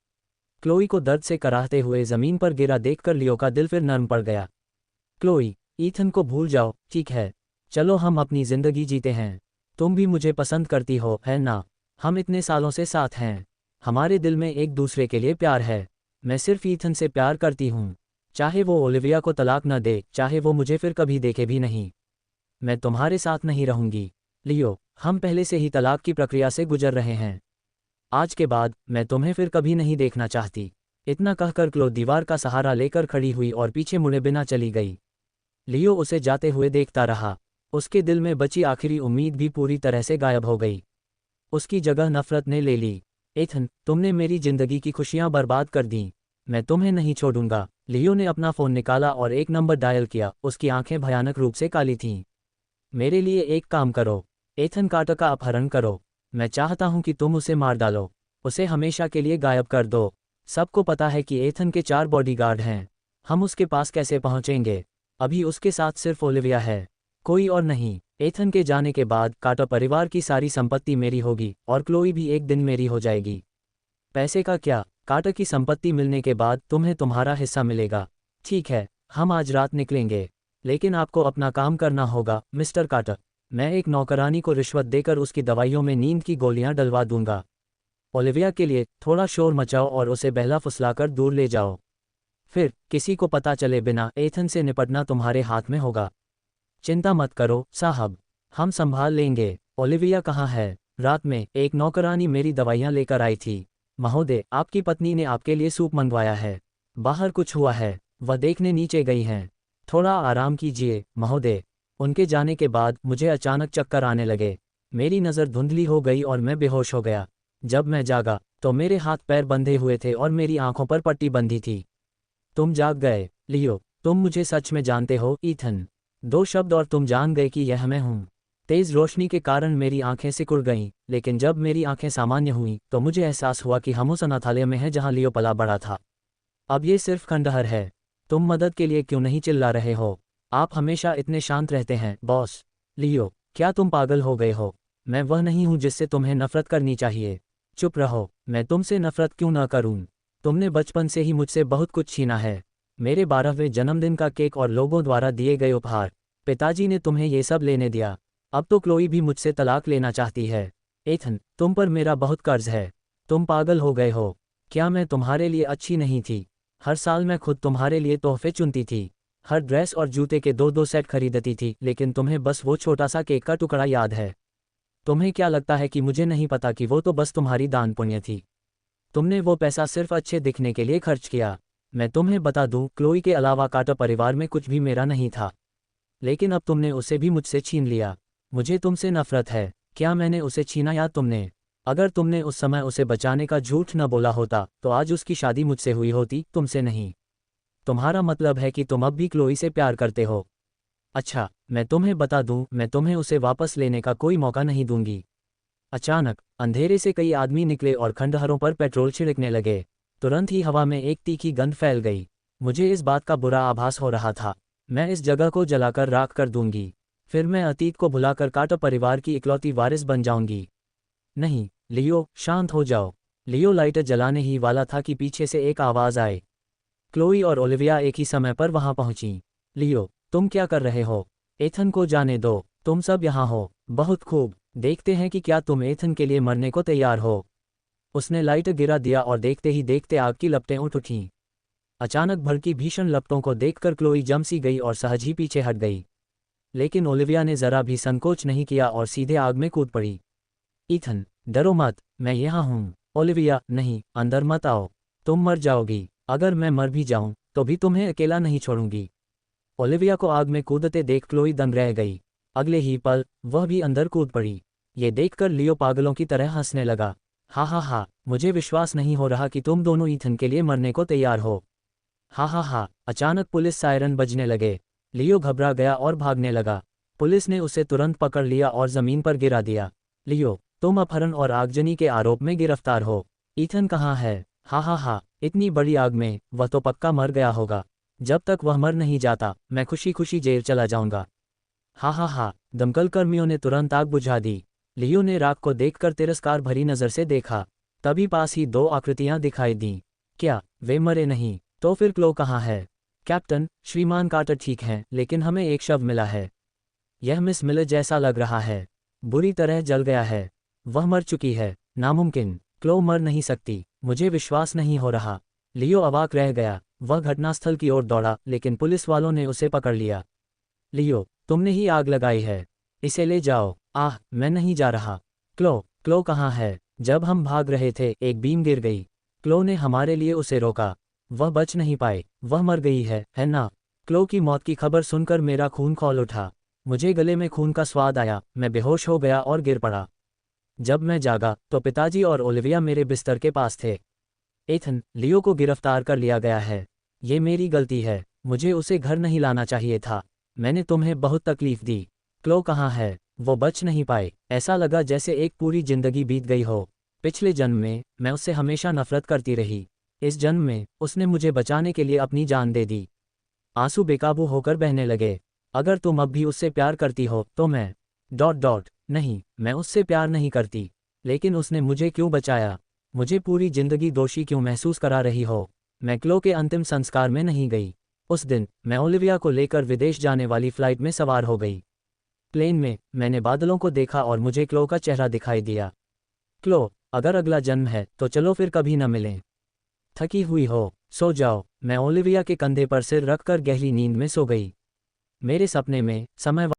क्लोई को दर्द से कराहते हुए ज़मीन पर गिरा देखकर लियो का दिल फिर नर्म पड़ गया। क्लोई, ईथन को भूल जाओ, ठीक है? चलो हम अपनी ज़िंदगी जीते हैं। तुम भी मुझे पसंद करती हो, है ना? हम इतने सालों से साथ हैं। हमारे दिल में एक दूसरे के लिए प्यार है। मैं सिर्फ ईथन से प्यार करती हूँ। चाहे वो ओलिविया को तलाक न दे, चाहे वो मुझे फिर कभी देखे भी नहीं, मैं तुम्हारे साथ नहीं रहूंगी। लियो, हम पहले से ही तलाक की प्रक्रिया से गुजर रहे हैं। आज के बाद मैं तुम्हें फिर कभी नहीं देखना चाहती। इतना कहकर क्लो दीवार का सहारा लेकर खड़ी हुई और पीछे मुड़े बिना चली गई। लियो उसे जाते हुए देखता रहा। उसके दिल में बची आखिरी उम्मीद भी पूरी तरह से गायब हो गई। उसकी जगह नफरत ने ले ली। एथन, तुमने मेरी जिंदगी की खुशियां बर्बाद कर दी। मैं तुम्हें नहीं छोड़ूंगा। लियो ने अपना फ़ोन निकाला और एक नंबर डायल किया। उसकी आंखें भयानक रूप से काली थीं। मेरे लिए एक काम करो। एथन कार्टर का अपहरण करो। मैं चाहता हूं कि तुम उसे मार डालो। उसे हमेशा के लिए गायब कर दो। सबको पता है कि एथन के 4 बॉडीगार्ड हैं। हम उसके पास कैसे पहुंचेंगे? अभी उसके साथ सिर्फ ओलिविया है, कोई और नहीं। एथन के जाने के बाद कार्टर परिवार की सारी संपत्ति मेरी होगी और क्लोई भी एक दिन मेरी हो जाएगी। पैसे का क्या? कार्टर की संपत्ति मिलने के बाद तुम्हें तुम्हारा हिस्सा मिलेगा। ठीक है, हम आज रात निकलेंगे, लेकिन आपको अपना काम करना होगा, मिस्टर कार्टर। मैं एक नौकरानी को रिश्वत देकर उसकी दवाइयों में नींद की गोलियां डलवा दूंगा। ओलिविया के लिए थोड़ा शोर मचाओ और उसे बहला फुसलाकर दूर ले जाओ। फिर किसी को पता चले बिना एथन से निपटना तुम्हारे हाथ में होगा। चिंता मत करो साहब, हम संभाल लेंगे। ओलिविया कहाँ है? रात में एक नौकरानी मेरी दवाइयाँ लेकर आई थी। महोदय, आपकी पत्नी ने आपके लिए सूप मंगवाया है। बाहर कुछ हुआ है, वह देखने नीचे गई हैं। थोड़ा आराम कीजिए महोदय। उनके जाने के बाद मुझे अचानक चक्कर आने लगे। मेरी नज़र धुंधली हो गई और मैं बेहोश हो गया। जब मैं जागा तो मेरे हाथ पैर बंधे हुए थे और मेरी आंखों पर पट्टी बंधी थी। तुम जाग गए लियो। तुम मुझे सच में जानते हो ईथन? 2 शब्द और तुम जान गए कि यह मैं हूँ। तेज़ रोशनी के कारण मेरी आंखें सिकुड़ गईं, लेकिन जब मेरी आंखें सामान्य हुईं तो मुझे एहसास हुआ कि हम उस अनाथालय में हैं जहाँ लियो पला बड़ा था। अब ये सिर्फ खंडहर है। तुम मदद के लिए क्यों नहीं चिल्ला रहे हो? आप हमेशा इतने शांत रहते हैं बॉस। लियो, क्या तुम पागल हो गए हो? मैं वह नहीं हूँ जिससे तुम्हें नफरत करनी चाहिए। चुप रहो। मैं तुमसे नफरत क्यों ना करूँ? तुमने बचपन से ही मुझसे बहुत कुछ छीना है। मेरे 12वें जन्मदिन का केक और लोगों द्वारा दिए गए उपहार। पिताजी ने तुम्हें ये सब लेने दिया। अब तो क्लोई भी मुझसे तलाक लेना चाहती है। एथन, तुम पर मेरा बहुत कर्ज है। तुम पागल हो गए हो। क्या मैं तुम्हारे लिए अच्छी नहीं थी? हर साल मैं खुद तुम्हारे लिए तोहफे चुनती थी। हर ड्रेस और जूते के 2-2 सेट खरीदती थी, लेकिन तुम्हें बस वो छोटा सा केक का टुकड़ा याद है। तुम्हें क्या लगता है कि मुझे नहीं पता कि वो तो बस तुम्हारी दान पुण्य थी? तुमने वो पैसा सिर्फ अच्छे दिखने के लिए खर्च किया। मैं तुम्हें बता दूं, क्लोई के अलावा कार्टर परिवार में कुछ भी मेरा नहीं था। लेकिन अब तुमने उसे भी मुझसे छीन लिया। मुझे तुमसे नफरत है। क्या मैंने उसे छीना या तुमने? अगर तुमने उस समय उसे बचाने का झूठ न बोला होता तो आज उसकी शादी मुझसे हुई होती, तुमसे नहीं। तुम्हारा मतलब है कि तुम अब भी क्लोई से प्यार करते हो? अच्छा, मैं तुम्हें बता दूं, मैं तुम्हें उसे वापस लेने का कोई मौका नहीं दूंगी। अचानक अंधेरे से कई आदमी निकले और खंडहरों पर पेट्रोल छिड़कने लगे। तुरंत ही हवा में एक तीखी गंध फैल गई। मुझे इस बात का बुरा आभास हो रहा था। मैं इस जगह को जलाकर राख कर दूंगी। फिर मैं अतीत को भुलाकर कार्टर परिवार की इकलौती वारिस बन जाऊंगी। नहीं, लियो, शांत हो जाओ। लियो लाइटर जलाने ही वाला था कि पीछे से एक आवाज़ आए। क्लोई और ओलिविया एक ही समय पर वहां पहुंची। लियो, तुम क्या कर रहे हो? एथन को जाने दो, तुम सब यहाँ हो। बहुत खूब, देखते हैं कि क्या तुम एथन के लिए मरने को तैयार हो। उसने लाइटर गिरा दिया और देखते ही देखते आग की लपटें उठ उठीं। अचानक भड़की भीषण लपटों को देखकर क्लोई जमसी गई और सहज ही पीछे हट गई। लेकिन ओलिविया ने जरा भी संकोच नहीं किया और सीधे आग में कूद पड़ी। ईथन, डरो मत, मैं यहाँ हूँ। ओलिविया, नहीं, अंदर मत आओ, तुम मर जाओगी। अगर मैं मर भी जाऊं तो भी तुम्हें अकेला नहीं छोड़ूंगी। ओलिविया को आग में कूदते देख क्लोई दंग रह गई। अगले ही पल वह भी अंदर कूद पड़ी। ये देखकर लियो पागलों की तरह हंसने लगा। हा हा हा, मुझे विश्वास नहीं हो रहा कि तुम दोनों ईथन के लिए मरने को तैयार हो। हा हा हा। अचानक पुलिस सायरन बजने लगे। लियो घबरा गया और भागने लगा। पुलिस ने उसे तुरंत पकड़ लिया और जमीन पर गिरा दिया। लियो, तुम अपहरण और आगजनी के आरोप में गिरफ्तार हो। ईथन कहाँ है? हा हा हा, इतनी बड़ी आग में वह तो पक्का मर गया होगा। जब तक वह मर नहीं जाता मैं खुशी खुशी जेल चला जाऊंगा। हा हा हा। दमकल कर्मियों ने तुरंत आग बुझा दी। लियो ने राख को देखकर तिरस्कार भरी नजर से देखा। तभी पास ही दो आकृतियां दिखाई दीं। क्या वे मरे नहीं? तो फिर क्लो कहाँ है? कैप्टन, श्रीमान कार्टर ठीक हैं, लेकिन हमें एक शव मिला है। यह मिस मिलर जैसा लग रहा है। बुरी तरह जल गया है। वह मर चुकी है। नामुमकिन, क्लो मर नहीं सकती, मुझे विश्वास नहीं हो रहा। लियो अवाक रह गया। वह घटनास्थल की ओर दौड़ा, लेकिन पुलिस वालों ने उसे पकड़ लिया। लियो, तुमने ही आग लगाई है, इसे ले जाओ। आह, मैं नहीं जा रहा। क्लो कहाँ है? जब हम भाग रहे थे एक बीम गिर गई। क्लो ने हमारे लिए उसे रोका। वह बच नहीं पाए। वह मर गई है ना? क्लो की मौत की खबर सुनकर मेरा खून खौल उठा। मुझे गले में खून का स्वाद आया। मैं बेहोश हो गया और गिर पड़ा। जब मैं जागा तो पिताजी और ओलिविया मेरे बिस्तर के पास थे। एथन, लियो को गिरफ्तार कर लिया गया है। ये मेरी गलती है। मुझे उसे घर नहीं लाना चाहिए था। मैंने तुम्हें बहुत तकलीफ दी। क्लो कहाँ है? वो बच नहीं पाए। ऐसा लगा जैसे एक पूरी जिंदगी बीत गई हो। पिछले जन्म में मैं उससे हमेशा नफरत करती रही। इस जन्म में उसने मुझे बचाने के लिए अपनी जान दे दी। आंसू बेकाबू होकर बहने लगे। अगर तुम अब भी उससे प्यार करती हो तो मैं नहीं, मैं उससे प्यार नहीं करती। लेकिन उसने मुझे क्यों बचाया? मुझे पूरी जिंदगी दोषी क्यों महसूस करा रही हो? मैं क्लो के अंतिम संस्कार में नहीं गई। उस दिन मैं ओलिविया को लेकर विदेश जाने वाली फ्लाइट में सवार हो गई। प्लेन में मैंने बादलों को देखा और मुझे क्लो का चेहरा दिखाई दिया। क्लो, अगर अगला जन्म है तो चलो फिर कभी न मिलें। थकी हुई हो, सो जाओ। मैं ओलिविया के कंधे पर सिर रखकर गहरी नींद में सो गई। मेरे सपने में समय